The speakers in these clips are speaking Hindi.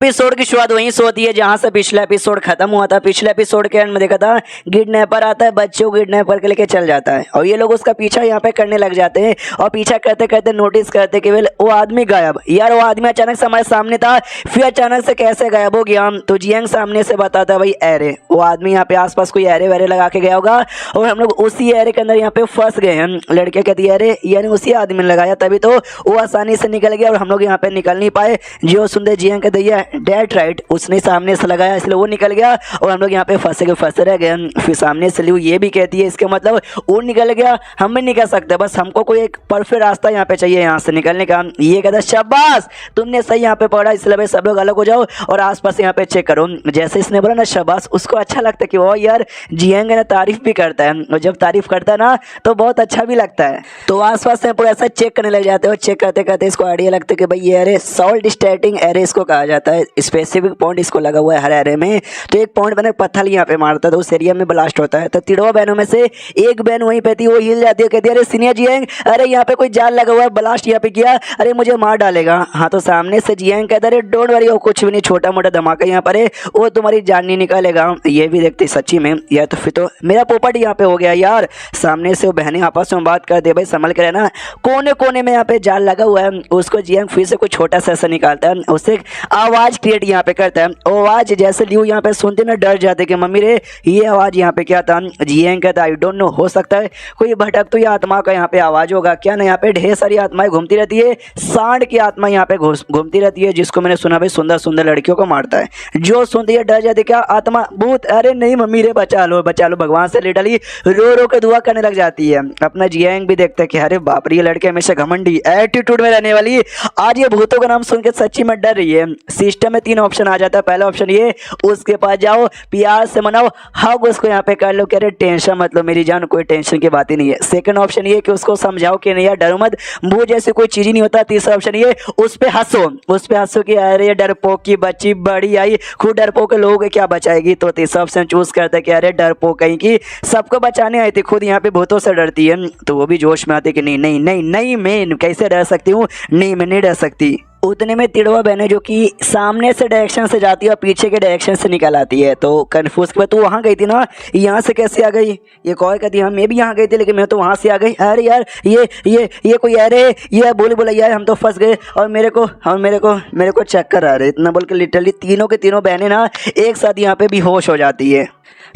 एपिसोड की शुरुआत वहीं से होती है जहां से पिछला एपिसोड खत्म हुआ था। पिछले एपिसोड के एंड में देखा था किडनैपर आता है, बच्चों को किडनैपर के लेके चल जाता है और ये लोग उसका पीछा यहाँ पे करने लग जाते हैं और पीछा करते करते नोटिस करते कि वो आदमी गायब। यार वो आदमी अचानक से हमारे सामने था, फिर अचानक से कैसे गायब हो गया। तो जियांग सामने से बताता है भाई एरे, वो आदमी यहाँ पे आसपास कोई एरे वैरे लगा के गया होगा और हम लोग उसी एरे के अंदर यहाँ पे फंस गए हैं। लड़के कहती है अरे यानी उसी आदमी ने लगाया, तभी तो वो आसानी से निकल गया और हम लोग यहाँ पे निकल नहीं पाए। जो सुनते जियांग कहते हैं डेट राइट, उसने सामने से लगाया इसलिए वो निकल गया और हम लोग यहाँ पे फंसे रह गए। फिर सामने से लियो ये भी कहती है इसके मतलब वो निकल गया, हम भी निकल सकते, बस हमको कोई एक परफेक्ट रास्ता यहाँ पे चाहिए यहाँ से निकलने का। ये कहता है शाबाश तुमने सही यहाँ पे पढ़ा, इसलिए भाई सब लोग अलग हो जाओ और आसपास यहाँ पे चेक करो। जैसे इसने बोला ना शाबाश, उसको अच्छा लगता है कि वो यार जियांग ना तारीफ भी करता है और जब तारीफ करता है ना तो बहुत अच्छा भी लगता है। तो आसपास से पूरा ऐसा चेक करने लग जाते हैं और चेक करते करते इसको आइडिया लगता है कि भाई ये एरे सॉल्ट स्टार्टिंग एरे इसको कहा जाता है। स्पेसिफिक पॉइंट इसको लगा हुआ है हर एरे में, तो एक पॉइंट बने पत्थर यहाँ पे मारता है तो उस एरिया में ब्लास्ट होता है। तो तीनों बहनों में से एक बहन वहीं पे थी, वो हिल जाती है, कहती है अरे सीनियर जियांग अरे यहाँ पे कोई जाल लगा हुआ है, ब्लास्ट यहाँ पे किया, अरे मुझे मार डालेगा। हाँ तो सामने से जियांग कहता है अरे डोंट वरी, वो कुछ भी नहीं, छोटा मोटा धमाका यहाँ पर है, वो तुम्हारी जान नहीं निकालेगा। ये भी देखते सच्ची में यार, तो फिर तो मेरा पोपट यहाँ पे हो गया यार। सामने से वो बहनें आपस में बात करते भाई संभल कर रहना, कोने कोने में यहाँ पे जाल लगा हुआ है। उसको जियांग फिर से कुछ छोटा सा निकालता है, उससे आवाज क्रिएट यहाँ पे करता है। आवाज जैसे लियो यहाँ पे सुनते ना डर जाते कि मम्मी रे ये आवाज यहाँ पे क्या था। जियांग कहता आई डोंट नो, हो सकता है कोई भटकती हुई आत्मा का यहाँ पे आवाज होगा। क्या ना यहाँ पे ढेर सारी आत्माएं घूमती रहती है, सांड की आत्मा यहाँ पे घूमती रहती है, जिसको मैंने सुना भाई सुंदर सुंदर लड़कियों को मारता है। जो सुनती है डर जाती, क्या आत्मा भूत, अरे नहीं मम्मी रे बचा लो भगवान से लिटरली रो रो के दुआ करने लग जाती है। अपना जियांग भी देखता है कि अरे बाप रे ये लड़के हमेशा घमंडी एटीट्यूड में रहने वाली, आज ये भूतों का नाम सुन के सच्ची में डर रही है। सिस्टम में 3 ऑप्शन आ जाता है। पहला ऑप्शन ये उसके पास जाओ, प्यार से मनाओ, हग उसको यहाँ पे कर लो कि अरे टेंशन मत लो मेरी जान, कोई टेंशन की बात ही नहीं है। सेकंड ऑप्शन ये कि उसको समझाओ कि नहीं यार डरो मत, वो जैसे कोई चीज ही नहीं होता। तीसरा ऑप्शन ये उस पे हंसो कि अरे डरपोक की बच्ची बड़ी आई, खुद डरपोक के लोग क्या बचाएगी। तो तीसरा ऑप्शन चूज करता है कि अरे डरपोक कहीं की सबको बचाने आई थी, खुद यहाँ पे भूतों से डरती है। तो वो भी जोश में आती कि नहीं नहीं नहीं नहीं मैं कैसे डर सकती हूँ, नहीं मैं नहीं डर सकती। उतने में तिड़वा बहने जो कि सामने से डायरेक्शन से जाती है और पीछे के डायरेक्शन से निकल आती है। तो कन्फ्यूज के बाद तू वहाँ गई थी ना, यहाँ से कैसे आ गई। ये कौन कहती है हाँ मैं भी यहाँ गई थी लेकिन मैं तो वहाँ से आ गई। अरे यार ये कोई अरे ये बोला यार हम तो फंस गए और मेरे को चक्कर आ रहे, इतना बोल के लिटरली तीनों के तीनों बहनें ना एक साथ यहाँ पे बेहोश हो जाती है।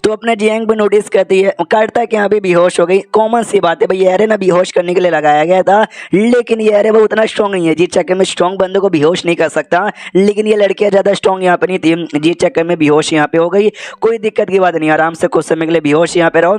तो अपने जियांग भी नोटिस करता है कि यहाँ पे बेहोश हो गई। कॉमन सी बात है भाई, ये एरे ना बेहोश करने के लिए लगाया गया था, लेकिन ये एरे वो उतना स्ट्रॉन्ग नहीं है। जीत चक्कर में स्ट्रॉन्ग बंदे को बेहोश नहीं कर सकता, लेकिन ये लड़कियां ज़्यादा स्ट्रॉन्ग यहाँ पे नहीं थी, जीत चक्कर में बेहोश यहाँ पे हो गई। कोई दिक्कत की बात नहीं, आराम से कुछ समय के लिए बेहोश यहाँ पे रहो,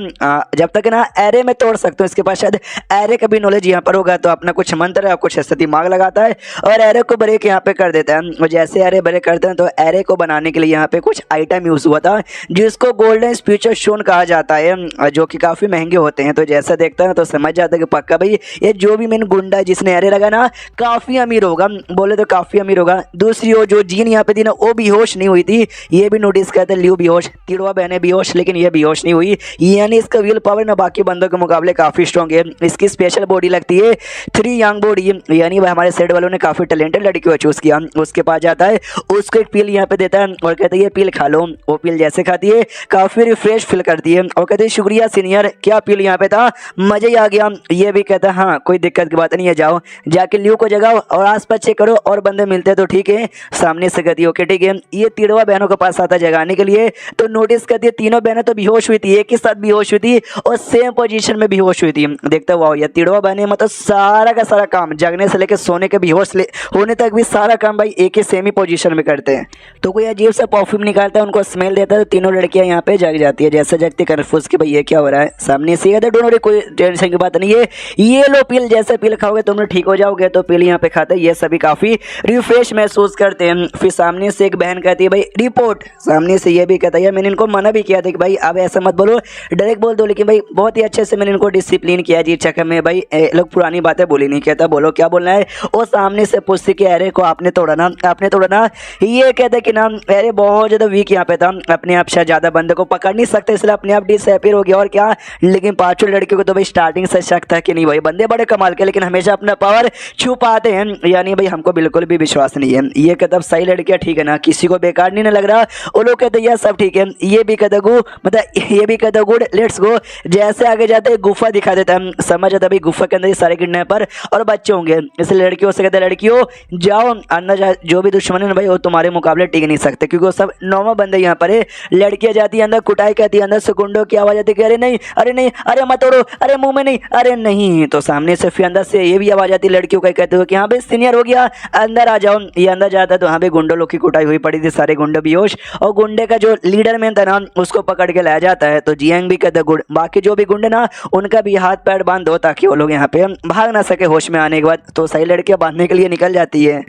जब तक ना एरे में तोड़ सकते हो। इसके पास शायद एरे का भी नॉलेज यहाँ पर होगा, तो अपना कुछ मंत्र है कुछ ऐसा दिमाग लगाता है और एरे को ब्रेक यहाँ पे कर देता है। और जैसे एरे ब्रेक करते हैं तो एरे को बनाने के लिए यहाँ पे कुछ आइटम यूज हुआ था जिसको गोल्डन फ्यूचर स्टोन कहा जाता है, जो कि काफी महंगे होते हैं। तो जैसा देखता है तो समझ जाता है कि पक्का भाई ये जो भी मेन गुंडा जिसने एरे लगा ना काफी अमीर होगा, बोले तो काफी अमीर होगा। दूसरी ओर जो जीन यहाँ पे थी ना वो बेहोश नहीं हुई थी, ये भी नोटिस करते हैं। लियो बेहोश, तिड़वा बहने बेहोश, लेकिन ये बेहोश नहीं हुई, यानी इसका विल पावर ना बाकी बंदों के मुकाबले काफी स्ट्रॉन्ग है। इसकी स्पेशल बॉडी लगती है 3 यंग बॉडी, यानी हमारे सेट वालों ने काफी टैलेंटेड लड़की को चूज किया। उसके पास जाता है, उसको एक पील यहाँ पे देता है और कहता है ये पील खा लो। वो पील जैसे खाती है काफी रिफ्रेश फील करती है और कहती है शुक्रिया सीनियर, क्या पील यहाँ पे था, मजा ही आ गया। ये भी कहता है हाँ कोई दिक्कत की बात नहीं है, जाओ जाके लियो को जगाओ और आसपास चेक करो और बंदे मिलते हैं तो ठीक है। सामने से कहती है ओके ठीक है। ये तिड़वा बहनों के पास आता जगाने के लिए, तो नोटिस करती है तीनों बहनें तो बेहोश हुई थी, एक ही साथ बेहोश हुई थी और सेम पोजीशन में बेहोश हुई थी। देखते हुआ ये तिड़वा बहनें मतलब सारा का सारा काम जगने से लेकर सोने के बेहोश होने तक भी सारा काम भाई एक ही सेम ही पोजीशन में करते हैं। तो कोई अजीब सा परफ्यूम निकालता है, उनको स्मेल देता है, तो तीनों लड़कियां यहाँ पे जग जाती है। जैसे जगती कन्फ्यूज कि भाई ये क्या हो रहा है। सामने से डोंट कोई टेंशन की बात नहीं है, ये लो पील, जैसे पील खाओगे तुम लोग ठीक हो जाओगे। तो पील यहाँ पे खाते हैं, ये सभी काफी रिफ्रेश महसूस करते हैं। फिर सामने से एक बहन कहती है भाई रिपोर्ट। सामने से ये भी कहता है मैंने इनको मना भी किया था कि भाई अब ऐसा मत बोलो, डायरेक्ट बोल दो, लेकिन भाई बहुत ही अच्छे से मैंने इनको डिसिप्लिन किया जी चक्कर में भाई लोग पुरानी बातें बोली नहीं, कहता बोलो क्या बोलना है। और सामने से पूछती कि अरे को आपने तोड़ा ना। ये कहते कि ना अरे बहुत ज्यादा वीक यहाँ पे था, अपने आप शायद ज्यादा बन बंदे को पकड़ नहीं सकते, इसलिए अपने आप डिसअपीयर हो गया और क्या। लेकिन पांचों लड़कियों को तो भाई स्टार्टिंग से शक था कि नहीं भाई बंदे बड़े कमाल के, लेकिन हमेशा अपना पावर छुपाते हैं, यानी भाई हमको बिल्कुल भी विश्वास नहीं है। ये कहता सही लड़कियां ठीक है ना, किसी को बेकार नहीं ना लग रहा। वो लोग कहते यार सब ठीक है, ये भी कहता गो मतलब ये भी कहता गुड लेट्स गो। जैसे आगे जाते हैं गुफा दिखा देता है, समझ आता भाई गुफा के अंदर ये सारे किडनैपर और बच्चे होंगे, इसलिए लड़कियों से कहते हैं लड़कियों जाओ अंदर, जो भी दुश्मन है ना भाई वो तुम्हारे मुकाबले टिक नहीं सकते, क्योंकि वो सब नॉर्मल बंदे यहाँ पर है। लड़कियां जाती है अंदर, कुटाई कहती है अंदर से, गुंडों की आवाज आती है अरे नहीं अरे नहीं, अरे मत तोड़ो, अरे मुंह में नहीं, अरे नहीं। तो सामने से फिर अंदर से ये भी आवाज आती है लड़कियों का, कहते हुए कि हाँ भाई सीनियर हो गया अंदर आ जाओ। ये अंदर जाता है तो हाँ भाई गुंडों लोग की कुटाई हुई पड़ी थी, सारे गुंडे बेहोश, और गुंडे का जो लीडर मैन था ना उसको पकड़ के लाया जाता है। तो जियांग भी कहते गुड, बाकी जो भी गुंडे ना उनका भी हाथ पैर बांध दो ताकि वो लोग यहाँ पे भाग ना सके होश में आने के बाद। तो सही लड़कियां बांधने के लिए निकल जाती है।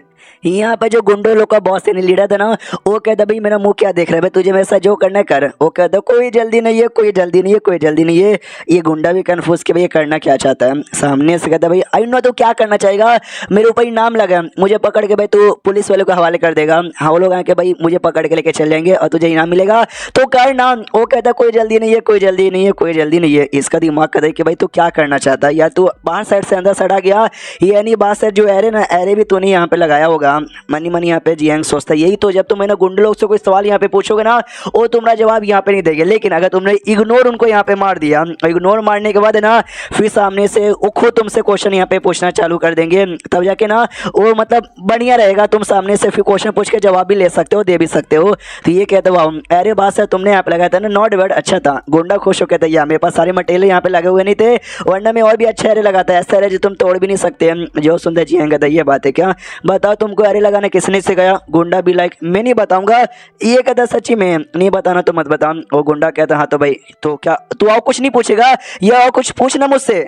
यहाँ पे जो गुंडों लोग का बॉस यानी लीडर था ना वो कहता भाई मेरा मुंह क्या देख रहा है भाई, तुझे मेरे साथ जो करना है कर। वो कहता कोई जल्दी नहीं है, कोई जल्दी नहीं है, कोई जल्दी नहीं है। ये गुंडा भी कंफ्यूज कि भाई ये करना क्या चाहता है। सामने से कहता भाई आई नो तो क्या करना चाहेगा, मेरे ऊपर ही नाम लगा, मुझे पकड़ के भाई तू पुलिस वाले को हवाले कर देगा। हाँ वो लोग आके भाई मुझे पकड़ के लेके चल जाएंगे और तुझे इनाम मिलेगा, तो कर ना। वो कहता कोई जल्दी नहीं है, कोई जल्दी नहीं है, कोई जल्दी नहीं है। इसका दिमाग कहता है कि भाई तू क्या करना चाहता है, या तू बाहर साइड से अंदर सड़ा गया, यानी बाहर साइड जो एरे ना एरे भी तूने यहाँ पे लगाया होगा। मनी मनी यहाँ पे जियांग सोचता है यही तो, जब तुम मैंने गुंडे लोग से कोई सवाल यहाँ पे पूछोगे ना वो तुम्हारा जवाब यहाँ पे नहीं देंगे, लेकिन अगर तुमने इग्नोर उनको यहाँ पे मार दिया, इग्नोर मारने के बाद है ना फिर सामने से वो खुद तुमसे क्वेश्चन यहाँ पे पूछना चालू कर देंगे, तब जाके ना वो मतलब बढ़िया रहेगा। तुम सामने से फिर क्वेश्चन पूछ के जवाब भी ले सकते हो, दे भी सकते हो। तो ये कहते वाह अरे बात सर तुमने यहाँ पे लगाया था ना, नॉट बैड, अच्छा था। गुंडा खुश हो कहते यार मेरे पास सारे मटेरियल यहाँ पे लगे हुए नहीं थे, वरना मैं और भी अच्छा अरे लगाता है, ऐसा अरे जो तुम तोड़ भी नहीं सकते। जो सुनते जियांग कहता ये बात है क्या, बताओ तुमको अरे लगाना किसने सिखाया। गुंडा भी लाइक मैं नहीं बताऊंगा। ये कहता सच्ची में नहीं बताना तो मत बता। वो गुंडा कहता हाँ तो भाई तो क्या तू और कुछ नहीं पूछेगा या और कुछ पूछना मुझसे।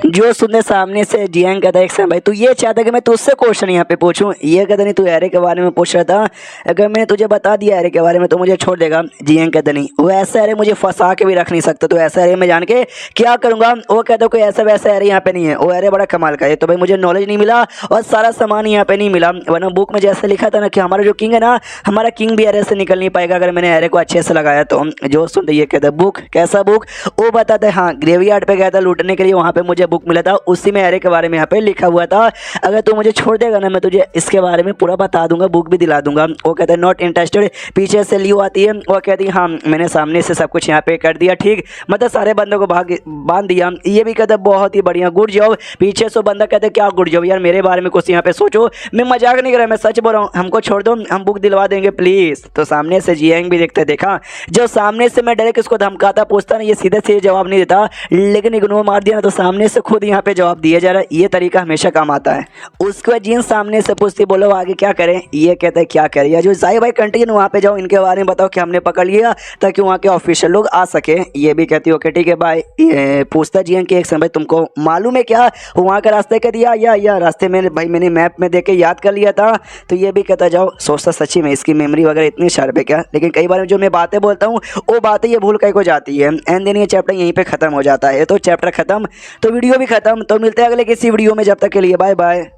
जो सुनने सामने से जियांग कहता है एक समय भाई तू ये चाहता कि मैं तुझसे क्वेश्चन यहाँ पे पूछूं। ये कहता नहीं तू एरे के बारे में पूछ रहा था, अगर मैंने तुझे बता दिया एरे के बारे में तो मुझे छोड़ देगा। जियांग कहता नहीं वो ऐसा एरे मुझे फंसा के भी रख नहीं सकता, तो ऐसा एरे में जान के क्या करूंगा। वो कहता कोई ऐसा वैसा एरे यहाँ पे नहीं है, वो एरे बड़ा कमाल का है। तो भाई मुझे नॉलेज नहीं मिला और सारा सामान यहाँ पे नहीं मिला, वरना बुक में जैसे लिखा था ना कि हमारा जो किंग है ना, हमारा किंग भी एरे से निकल नहीं पाएगा अगर मैंने एरे को अच्छे से लगाया तो। जो सुनते ये कहता बुक कैसा बुक, वो बताते हाँ ग्रेवयार्ड पे गया था लूटने के लिए, वहाँ पे मुझे बुक मिला था, उसी में एरे के बारे में यहाँ पे लिखा हुआ था। अगर तू मुझे छोड़ देगा ना मैं तुझे इसके बारे में पूरा बता दूंगा, बुक भी दिला दूंगा। वो कहता है नॉट इंटरेस्टेड। पीछे से लियो आती है, वो कहती है हाँ मैंने सामने से सब कुछ यहाँ पे कर दिया, ठीक मतलब सारे बंदों को बांध दिया। ये भी कहता है बहुत ही बढ़िया गुड जॉब। पीछे से बंदा कहते क्या गुड जॉब यार, मेरे बारे में कुछ यहाँ पे सोचो, मैं मजाक नहीं कर रहा, मैं सच बोल रहा हूँ, हमको छोड़ दो हम बुक दिलवा देंगे प्लीज। तो सामने से जियांग भी देखते देखा जो सामने से मैं डायरेक्ट इसको धमकाता पूछता ना, ये सीधे से जवाब नहीं देता, लेकिन इग्नोर मार दिया ना तो सामने से खुद यहाँ पे जवाब दिया जा रहा है। ये तरीका हमेशा काम आता है। उसके बाद जीन सामने से पूछती बोलो आगे क्या करें। ये कहते हैं क्या करें, या जो साई भाई कंटिन्यू वहाँ पे जाओ, इनके बारे में बताओ कि हमने पकड़ लिया ताकि वहाँ के ऑफिशियल लोग आ सके। ये भी कहती ओके ठीक है भाई। पूछता जीन के एक समय तुमको मालूम है क्या वहाँ का रास्ते कह दिया, या रास्ते में भाई मैंने मैप में देख के याद कर लिया था। तो ये भी कहता जाओ, सोचता सच्ची में इसकी मेमोरी वगैरह इतनी शार्प है क्या, लेकिन कई बार जो मैं बातें बोलता हूँ वो बातें ये भूल कहीं को जाती है। एंड देन ये चैप्टर यहीं पे खत्म हो जाता है। तो चैप्टर खत्म तो वीडियो भी खत्म। तो मिलते हैं अगले किसी वीडियो में, जब तक के लिए बाय बाय।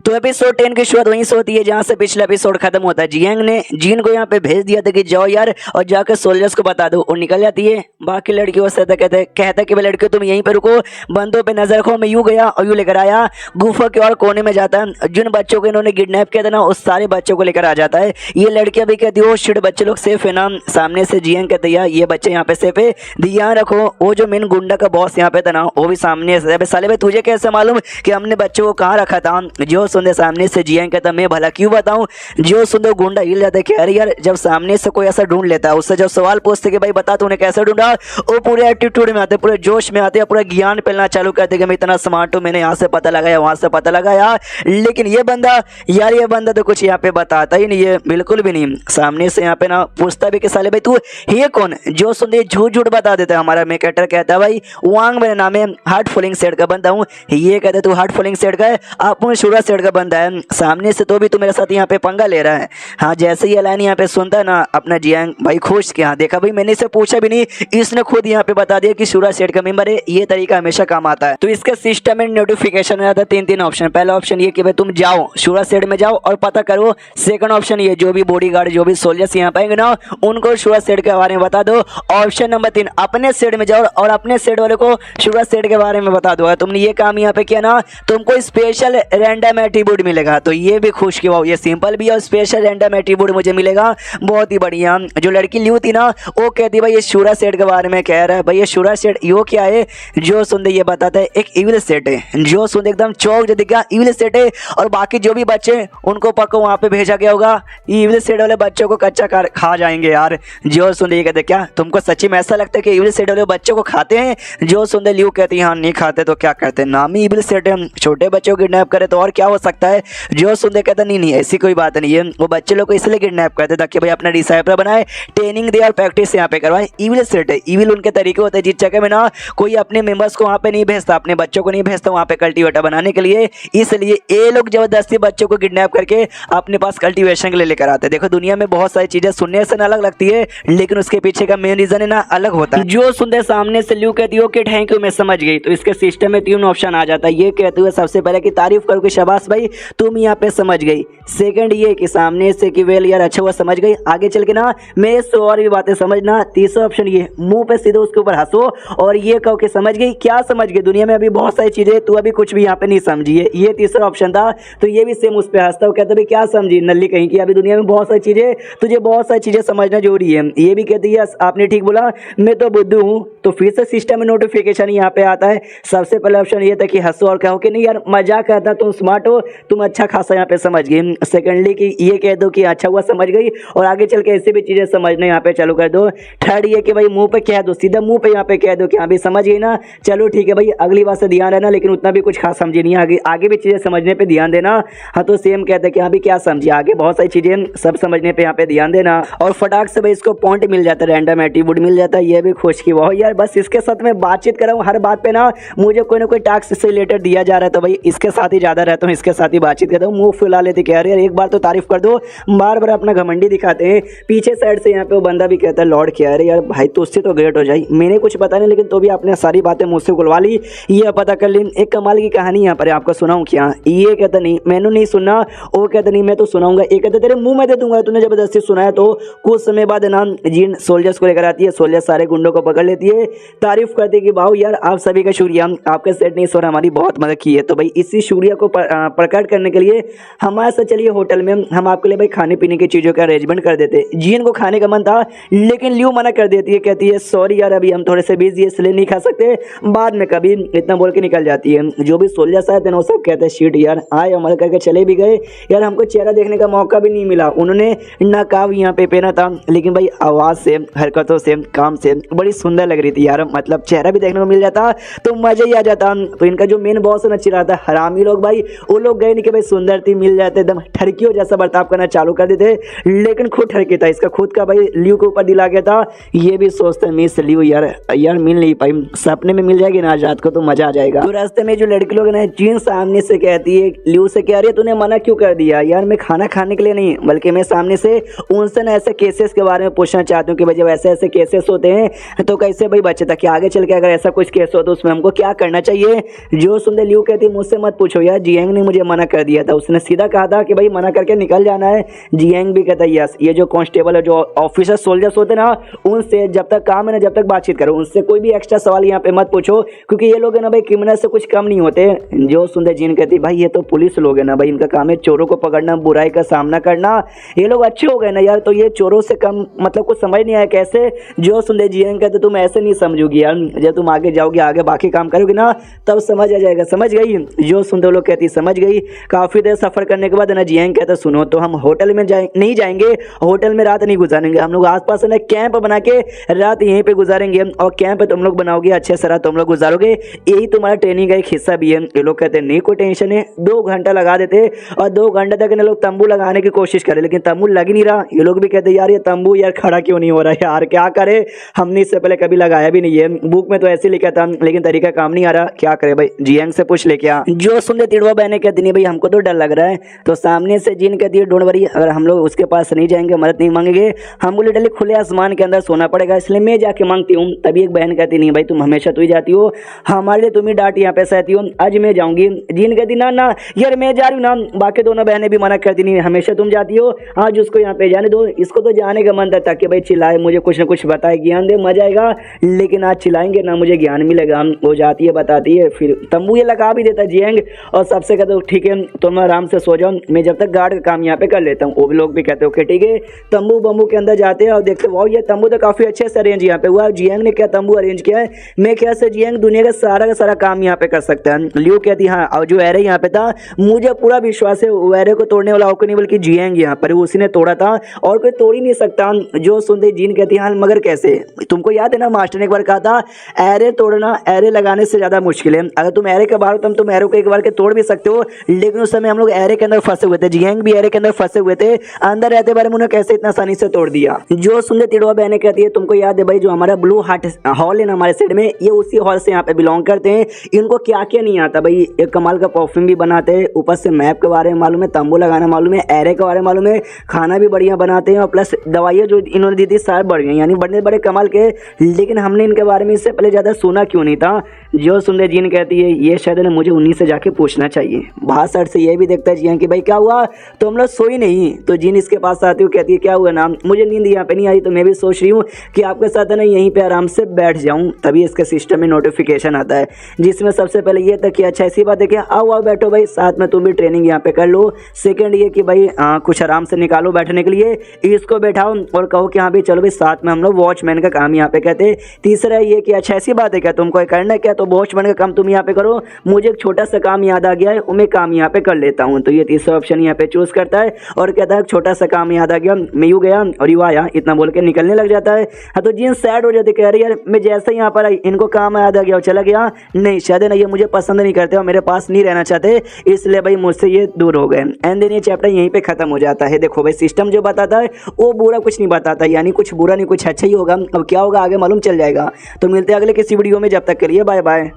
तो एपिसोड 10 की शुरुआत वहीं से होती है जहां से पिछला एपिसोड खत्म होता है। जियांग ने जीन को यहाँ पे भेज दिया था कि जाओ यार और जाकर सोल्जर्स को बता दो, और निकल जाती है। बाकी लड़कियों से कहता कि भाई लड़कियों तुम यहीं पे रुको, बंदों पे नजर रखो। मैं यूं गया और यूं लेकर आया, गुफा के और कोने में जाता है, जिन बच्चों को इन्होंने किडनैप किया था ना उस सारे बच्चों को लेकर आ जाता है। ये लड़कियां भी कहती है शिट बच्चे लोग सेफ है ना। सामने से जियांग कहते हैं ये बच्चे यहाँ पे सेफ है, ध्यान रखो। वो जो मेन गुंडा का बॉस यहाँ पे था ना वो भी सामने से, साले भाई तुझे कैसे मालूम कि हमने बच्चों को कहाँ रखा था। जो सुनते सामने से जियांग कहता मैं भला क्यों बताऊं। जो सुंदर गुंडा हिल जाता है कि अरे यार जब सामने से कोई ऐसा ढूंढ लेता है, उससे जब सवाल पूछते कि भाई बता तूने कैसे ढूंढा, वो पूरे एटीट्यूड में आते, पूरे जोश में आते, पूरा ज्ञान फैलना चालू करते कि मैं इतना स्मार्ट हूं, मैंने यहाँ से पता लगाया वहां से पता लगाया। लेकिन ये बंदा तो कुछ यहाँ पे बताता ही नहीं है, बिल्कुल भी नहीं। सामने से यहाँ पे ना पूछता भी कि साले भाई तू ये कौन। जो सुंदर झूठ झूठ बता देता है। हमारा कैरेक्टर कहता है भाई वांग मेरा नाम है, हार्ट फॉलिंग सेट का बंदा हूँ। ये कहते तू हार्ट फॉलिंग सेट का है, आप शुरा सेट का का बंदा है, सामने से तो भी तू मेरे साथ यहाँ पे पंगा ले रहा है। हाँ, जैसे ही ये लाइन यहाँ पे सुनता है ना अपना जियांग भाई खुश के, हाँ देखा भाई मैंने इसे पूछा भी नहीं, इसने खुद यहाँ पे बता दिया कि शूरा सेठ का मेंबर है। ये तरीका हमेशा काम आता है। तो इसके सिस्टम में नोटिफिकेशन आता है तीन ऑप्शन। पहला ऑप्शन ये कि भाई तुम जाओ शूरा सेठ में जाओ और पता करो। सेकंड ऑप्शन ये जो भी बॉडीगार्ड जो भी सोल्जर्स यहाँ पाएंगे ना उनको शूरा सेठ के बारे में बता दो। ऑप्शन नंबर 3 अपने सेठ में जाओ और अपने सेठ वाले को शूरा सेठ के बारे में बता दो। अगर तुमने ये काम यहाँ पे किया ना तुमको स्पेशल रैंडम एट्रीब्यूट मिलेगा। तो ये भी खुश की, ये सिंपल भी और स्पेशल रैंडम एट्रीब्यूट मुझे मिलेगा। बहुत ही बढ़िया। जो लड़की ल्यू थी ना वो कहती भाई ये शूरा सेठ के बारे में कह रहा है। भाई ये शूरा सेठ यो क्या है? जो सुनते ये बताता है एक इविल सेठ है। जो सुनते एकदम चौक जो दिखा इविल सेठ है। और बाकी जो भी बच्चे उनको पक्को वहाँ पे भेजा गया होगा, इविल सेठ वाले बच्चों को कच्चा खा जाएंगे यार। जो सुनते ये कहते क्या तुमको सच्ची में ऐसा लगता है कि इविल सेठ वाले बच्चों को खाते हैं? जो सुनते ल्यू कहती है हाँ नहीं खाते तो क्या करते हैं, नाम ही इविल सेठ है, छोटे बच्चों को किडनैप करे तो और क्या हो सकता है। जो सुनते कहता नहीं ऐसी कोई बात नहीं है, वो बच्चे लोग को इसलिए किडनैप करते ताकि भाई अपना डिसाइपल बनाए, ट्रेनिंग दे और प्रैक्टिस यहाँ पे करवाए। इविल सेठ है, इविल उनके तरीके होते हैं जिस जगह में ना कोई अपने मेंबर्स को वहाँ पे नहीं भेजता, अपने बच्चों को नहीं भेजता वहाँ पे कल्टीवेटर बनाने के लिए। इसलिए ये लोग जबरदस्ती बच्चों को किडनैप करके अपने पास कल्टीवेशन के लिए लेकर आते हैं। देखो दुनिया में बहुत सारी चीजें सुनने से अलग लगती है लेकिन उसके पीछे का मेन रीजन है ना अलग होता है। जो सुनते सामने से ल्यू कहती हो कि थैंक यू मैं समझ गई, तो इसके सिस्टम में 3 ऑप्शन आ जाता है। ये कहते हुए सबसे पहले कि तारीफ करो कि शाबाश भाई तुम यहाँ पे समझ गई। सेकंड ये कि सामने से कि वेल यार अच्छा हुआ समझ गई, आगे चल के ना मेरे से और भी बातें समझना। तीसरा ऑप्शन ये मुंह पे सीधे उसके ऊपर हंसो और ये कहो कि समझ गई। क्या समझ गई? दुनिया में अभी बहुत सारी चीजें, तू अभी कुछ भी यहाँ पे नहीं समझी है। ये तीसरा ऑप्शन था। तो ये भी सेम उस पर हंसता हो, कहता भाई क्या समझी नल्ली कहीं की, अभी दुनिया में बहुत सारी चीजें, तुझे बहुत सारी चीजें समझना जरूरी है। ये भी कहती है आपने ठीक बोला मैं तो बुद्धू हूँ। तो फिर से सिस्टम में नोटिफिकेशन यहाँ पे आता है। सबसे पहला ऑप्शन ये था कि हंसो और कहो कि नहीं यार मजाक करता, तुम स्मार्ट हो, तुम अच्छा खासा यहाँ पे समझ गई। सेकेंडली कि ये कह दो कि अच्छा हुआ समझ गई और आगे चल के ऐसी भी चीजें समझना यहाँ पे चालू कर दो। थर्ड ये कि भाई मुंह पे कह दो, सीधा मुंह पे यहाँ पे कह दो कि हाँ भाई समझ गई ना, चलो ठीक है भाई अगली बार से ध्यान रहना, लेकिन उतना भी कुछ खास समझी नहीं, आगे भी चीजें समझने पे ध्यान देना। हाँ तो सेम कहते हैं कि हाँ भी क्या समझी, आगे बहुत सारी चीजें सब समझने पे यहाँ पे ध्यान देना। और फटाक से भाई इसको पॉइंट मिल जाता है, रैंडम एट्रीब्यूट मिल जाता है। ये भी खुश की वाह यार बस इसके साथ मैं बातचीत कर रहा हूँ, हर बात पे ना मुझे कोई ना कोई टास्क से रिलेटेड दिया जा रहा है, तो भाई इसके साथ ही ज्यादा रहता हूँ, इसके साथ ही बातचीत करता हूँ। मुंह फुला लेते कह रहे यार एक बार तो तारीफ कर दो, बार बार अपना घमंडी दिखाते हैं। पीछे साइड से यहाँ पे वो बंदा भी कहता है लॉर्ड क्या है यार भाई तो उससे तो ग्रेट हो जाए, मैंने कुछ पता नहीं लेकिन तो भी आपने सारी बातें मुझसे खुलवा ली, ये पता कर ली। एक कमाल की कहानी यहाँ पर आपको सुनाऊँ क्या? ये कहता नहीं मैंने नहीं सुना, वो कहता नहीं मैं तो सुनाऊंगा। ये कहता तेरे मुंह में दे दूंगा, तूने जबरदस्ती सुनाया। तो कुछ समय बाद ना जिन सोल्जर्स को लेकर आती है, सोल्जर सारे गुंडों को पकड़ लेती है, तारीफ करती है कि भाऊ यार आप सभी का शुक्रिया, आपके सेठ ने इस और हमारी बहुत मदद की है। तो भाई इसी शुक्रिया को प्रकट करने के लिए हमारे साथ चलिए होटल में, हम आपके लिए भाई खाने पीने की चीज़ों का अरेंजमेंट कर देते। जिन को खाने का मन था लेकिन ल्यू मना कर देती है, कहती है सॉरी यार अभी हम थोड़े से बिजी है इसलिए नहीं खा सकते, बाद में कभी, इतना बोल के निकल जाती है। जो भी सोल्जर्स आए थे वो सब कहते हैं शीट यार आए अमल करके चले भी गए यार, हमको चेहरा देखने का मौका भी नहीं मिला। उन्होंने नकाब यहाँ पे पहना था लेकिन भाई आवाज़ से, हरकतों से, काम से बड़ी सुंदर लग रही थी यार, मतलब चेहरा भी देखने को मिल जाता तो मजा ही आ जाता। तो इनका जो मेन बॉस है ना चिढ़ा था, हरामी लोग भाई वो लोग गए नहीं कि भाई सुंदर थी मिल जाते, एकदम ठरकियों जैसा बर्ताव करना चालू कर देते, लेकिन खुद ठरकी था, इसका खुद का भाई ल्यू के ऊपर दिल आ गया था। ये भी सोचता है मिस ल्यू यार मिल नहीं पाई, सपने में मिल जाएगी ना आज रात को तो मजा आ जाएगा। तो रास्ते में जो लड़की लोग ना जीन सामने से कहती है ल्यू से कह रही है तूने मना क्यों कर दिया? यार मैं खाना खाने के लिए नहीं बल्कि मैं सामने से उनसे ना ऐसे केसेस के बारे में पूछना चाहती हूँ कि भाई जब ऐसे ऐसे केसेस होते हैं तो कैसे भाई बचे ताकि आगे चल के अगर ऐसा कुछ केस हो तो उसमें हमको क्या करना चाहिए। जो सुनते ल्यू कहती मुझसे मत पूछो यार, जियांग ने मुझे मना कर दिया था, उसने सीधा कहा था कि भाई मना करके निकल जाना है। जियांग भी कहता है यस, ये जो कांस्टेबल है जो ऑफिसर सोल्जर्स होते ना उनसे जब तक काम है ना जब तक बातचीत करो, उनसे कोई भी एक्स्ट्रा सवाल यहाँ पे मत पूछो क्योंकि ये लोग है ना भाई क्रिमिनल से कुछ कम नहीं होते। जो सुनते जीन कहती भाई ये तो पुलिस लोग है ना भाई, इनका काम है चोरों को पकड़ना, बुराई का सामना करना, ये लोग अच्छे हो गए ना यार, तो ये चोरों से कम मतलब कुछ समझ नहीं आया कैसे। जो सुनते जियांग कहते तुम ऐसे नहीं समझोगी यार, जब तुम आगे जाओगे आगे बाकी काम करोगे ना तब समझ आ जाएगा। समझ गई? जो सुनते लोग कहती समझ गई। काफी देर सफर करने के बाद ना जियांग कहता सुनो तो हम होटल में नहीं जाएंगे, होटल में रात नहीं गुजारेंगे, हम लोग आसपास ना कैंप बना के रात यहीं पे गुजारेंगे और कैंप तुम लोग बनाओगे, अच्छे से रात तुम लोग गुजारोगे, यही तुम्हारा ट्रेनिंग का एक हिस्सा भी है। ये लोग कहते हैं नहीं कोई टेंशन है, 2 घंटा लगा देते और 2 घंटे तक इन लोग तंबू लगाने की कोशिश करे लेकिन तंबू लग ही नहीं रहा। ये लोग भी कहते यार ये तंबू यार खड़ा क्यों नहीं हो रहा है यार, क्या करे, हमने इससे पहले कभी लगाया भी नहीं है, बुक में तो ऐसे लिखा था लेकिन तरीका काम नहीं आ रहा, क्या करे भाई जियांग से पूछ ले क्या। जो सुनते तिड़वा बहने कहती नहीं भाई हमको तो डर लग रहा है। तो सामने से जीन कहती है डोंट वरी, अगर हम लोग उसके पास नहीं जाएंगे, मदद नहीं मांगेंगे, हमको लिटरली खुले आसमान के अंदर सोना पड़ेगा, इसलिए मैं जाके मांगती हूँ। तभी एक बहन कहती नहीं भाई तुम हमेशा तू ही जाती हो, हमारे लिए तुम ही डांट यहाँ पे सहती हो, आज मैं जाऊँगी। जीन कहती ना ना यार मैं जा रही हूँ ना। बाकी दोनों बहनें भी मना करती नहीं हमेशा तुम जाती हो, आज उसको यहाँ पे जाने दो, इसको तो जाने का मन था ताकि भाई चिल्लाए, मुझे कुछ ना कुछ बताए, ज्ञान दे, मजा आएगा। लेकिन आज चिल्लाएंगे ना मुझे ज्ञान मिलेगा। वो जाती है बताती है, फिर तंबू ये लगा भी देता है जियंग, और सबसे कहते हो ठीक है तुम आराम से सो जाओ, मैं जब तक गार्ड का काम यहाँ पे कर लेता हूँ। वो भी लोग भी कहते हो कि ठीक है। तंबू बम्बू के अंदर जाते हैं और देखते वाह ये तंबू तो काफी अच्छे से अरेंज यहाँ पे हुआ। जियंग ने क्या तंबू अरेंज किया है, मैं क्या से जियंग दुनिया का सारा काम यहाँ पे कर सकता है। लियो कहती हाँ, और जो एरे यहाँ पे था मुझे पूरा विश्वास है वो एरे को तोड़ने वाला और नहीं बल्कि जियंग यहाँ पर उसी ने तोड़ा था और कोई तोड़ ही नहीं सकता। जो सुनते जीन कहती हाँ मगर कैसे, तुमको याद है ना मास्टर ने एक बार कहा था एरे तोड़ना एरे लगाने से ज्यादा मुश्किल है, अगर तुम एरे के बाहर हो तुम एरे को एक बार के तोड़ भी सकते हो, लेकिन उस समय हम लोग एरे के अंदर फंसे हुए थे, जियंग भी एरे के अंदर फंसे हुए थे, अंदर रहते बारे में उन्हें कैसे इतना आसानी से तोड़ दिया। जो सुनते तिड़वा बहने कहती है तुमको याद है भाई जो हमारा ब्लू हार्ट हॉल है ना हमारे साइड में, ये उसी हॉल से यहाँ पे बिलोंग करते हैं, इनको क्या क्या नहीं आता भाई, एक कमाल का परफ्यूम भी बनाते हैं, ऊपर से मैप के बारे में मालूम है, तंबू लगाना मालूम है, एरे के बारे में मालूम है, खाना भी बढ़िया बनाते हैं और प्लस दवाइयाँ जो इन्होंने दी थी सारी बढ़िया, यानी बड़े बड़े कमाल के, लेकिन हमने इनके बारे में इससे पहले ज़्यादा सुना क्यों नहीं था। जो सुंदर जीन कहती है ये शायद ना मुझे उन्हीं से जाके पूछना चाहिए। बाहर साइड से ये भी देखता है जियन कि भाई क्या हुआ, तो हम लोग सोई नहीं। तो जीन इसके पास आती हूँ, कहती है क्या हुआ ना, मुझे नींद यहाँ पे नहीं आई, तो मैं भी सोच रही हूँ कि आपके साथ है ना यहीं पे आराम से बैठ जाऊँ। तभी इसके सिस्टम में नोटिफिकेशन आता है जिसमें सबसे पहले ये था कि अच्छा ऐसी बात है कि आओ आओ बैठो भाई साथ में, तुम भी ट्रेनिंग यहाँ पे कर लो। सेकंड ये कि भाई कुछ आराम से निकालो बैठने के लिए, इसको बैठाओ और कहो कि हाँ भाई चलो भाई साथ में हम लोग वॉचमैन का काम यहाँ पे कहते। तीसरा ये कि अच्छा ऐसी बात है क्या तुमको करना है क्या, तो वॉचमैन का काम तुम यहाँ पे करो, मुझे एक छोटा सा काम याद आ गया है, मैं काम यहाँ पे कर लेता हूँ। तो ये तीसरा ऑप्शन यहाँ पे चूज करता है और कहता है छोटा सा काम याद आ गया, मैं यूँ गया और यूँ आया, इतना बोल के निकलने लग जाता है। हाँ तो जीन सैड हो जाते, कह रही यार मैं जैसे यहाँ पर आई इनको काम याद आ गया और चला गया, नहीं शायद ना ये मुझे पसंद नहीं करते और मेरे पास नहीं रहना चाहते, इसलिए भाई मुझसे ये दूर हो गए। एंड देन ये चैप्टर यहीं पे खत्म हो जाता है। देखो भाई सिस्टम जो बताता है वो बुरा कुछ नहीं बताता, यानी कुछ बुरा नहीं कुछ अच्छा ही होगा। अब क्या होगा आगे मालूम चल जाएगा। तो मिलते हैं अगले किसी वीडियो में, जब तक के लिए बाय बाय।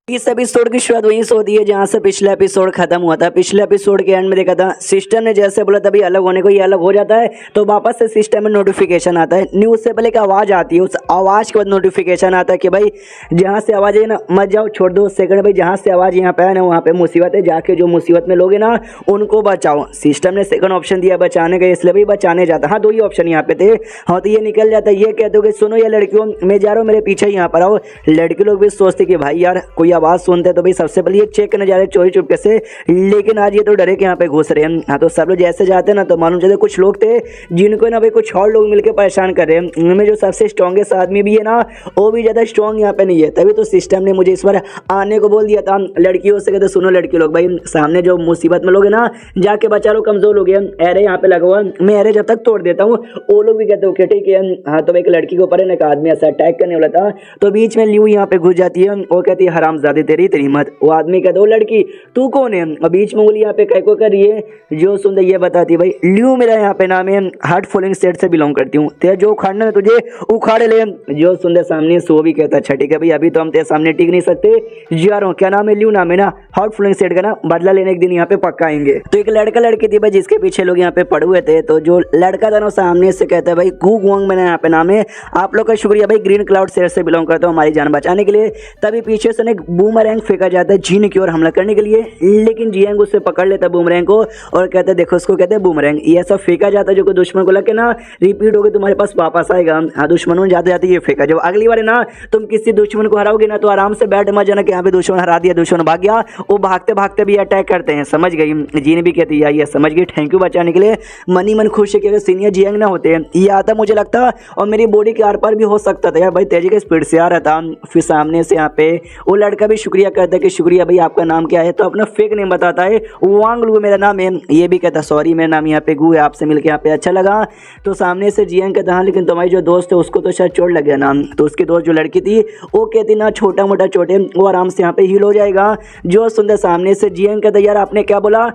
इस एपिसोड की शुरुआत वहीं से होती है जहां से पिछला एपिसोड खत्म हुआ था। पिछले एपिसोड के एंड में देखा था सिस्टम ने जैसे बोला तभी अलग होने को ये अलग हो जाता है, तो वापस से सिस्टम में नोटिफिकेशन आता है। न्यूज से पहले एक आवाज आती है, उस आवाज के बाद नोटिफिकेशन आता है कि भाई जहां से आवाज है ना मत जाओ, छोड़ दो सेकंड, भाई जहां से आवाज यहाँ पे है ना वहाँ पे मुसीबत है, जाके जो मुसीबत में लोग हैं ना उनको बचाओ। सिस्टम ने सेकंड ऑप्शन दिया बचाने का, इसलिए भाई बचाने जाता। हाँ दो ही ऑप्शन यहाँ पे थे। हाँ तो ये निकल जाता है, ये कहते हो कि सुनो ये लड़कियों मैं जा रहा हूँ मेरे पीछे यहाँ पर आओ। लड़के लोग भी सोचते कि भाई यार कोई आवाज सुनते हैं तो भाई सबसे पहले ये चेक करने जा रहे चोरी चुपके से, लेकिन आज ये तो डरे कि यहाँ पे घुस रहे हैं। हाँ तो सब लोग जैसे जाते हैं ना तो मालूम चलता कुछ लोग थे जिनको ना भाई कुछ और लोग मिलकर परेशान कर रहे हैं, उनमें जो सबसे स्ट्रॉन्गेस्ट आदमी भी है ना वो भी ज़्यादा स्ट्रॉन्ग यहाँ पे नहीं है। तभी तो सिस्टम ने मुझे इस बार आने को बोल दिया था। लड़कियों से कहते सुनो लड़की लोग भाई सामने जो मुसीबत में लोग है ना जाके बचा लो, कमजोर लोग हैं, एरे यहाँ पे लगा हुआ, मैं एरे जब तक तोड़ देता हूँ। वो लोग भी कहते हो ठीक है। हाँ तो एक लड़की के ऊपर एक आदमी ऐसा अटैक करने वाला था, तो बीच में ल्यू यहाँ पे घुस जाती है, वो कहती है हरामजादी तेरी तेरी मत। वो आदमी कहता है लड़की तू कौन है, और बीच में उंगली यहाँ पे कैको कर रही है। जो सुंदर ये बताती भाई ल्यू मेरा यहाँ पे नाम है, हार्ट फॉलोइंग सेट से बिलोंग करती हूँ, तेरा जो उखाड़ना है तुझे उखाड़ ले। जो सुंदर सामने सो भी कहता अच्छा ठीक है भाई अभी तो हम तेरे सामने टिक नहीं सकते, जा रहा हूँ, क्या नाम है ल्यू नाम है ना, हार्ट फॉलोइंग सेट का ना बदला लेने एक दिन यहाँ पे पक्का आएंगे। तो एक लड़का लड़की थी भाई जिसके पीछे लोग यहाँ पे पड़े हुए थे, तो जो लड़का था ना सामने से कहता है भाई गू गुआंग मेरा यहाँ पे नाम है, आप लोग का शुक्रिया भाई ग्रीन क्लाउड सेट से बिलोंग करता हूँ हमारी जान बचाने के लिए। तभी पीछे से एक बूमरैंग फेंका जाता है जीन की ओर हमला करने के लिए, लेकिन जियांग उससे पकड़ लेता है बूमरैंग को और कहते देखो उसको कहते हैं बूमरैंग, ये सब फेंका जाता है जो कोई दुश्मन को लग के ना रिपीट होकर तुम्हारे पास वापस आएगा। हाँ दुश्मनों जाते जाते ये फेंका, जब अगली बार ना तुम किसी दुश्मन को हराओगे ना तो आराम से बैठ मत जाना कि यहाँ पे दुश्मन हरा दिया दुश्मन भाग गया, वो भागते भागते भी अटैक करते हैं, समझ गई। जीन भी कहती है ये समझ गई, थैंक यू बचाने के लिए। मनी मन खुश है कि अगर सीनियर जियांग ना होते ये आता मुझे लगता और मेरी बॉडी के आर पार भी हो सकता था यार, भाई तेजी के स्पीड से आ रहा था। फिर सामने से यहाँ पे वो लड़का भी शुक्रिया करता है कि शुक्रिया भाई आपका नाम क्या है, तो अपना फेक नेम बताता है, वांग लू मेरा नाम है। ये भी कहता सॉरी मेरा नाम यहाँ पे गू है, आपसे मिलकर यहाँ पे अच्छा लगा। तो सामने से जियांग कहता हाँ लेकिन तुम्हारी जो दोस्त है उसको तो शायद चोट लग गया ना, तो उसकी दोस्त जो लड़की थी वो कहती ना छोटा मोटा चोट है वो आराम से यहाँ पे हील हो जाएगा। जो सुंदर सामने से जियांग कहता यार आपने क्या बोला,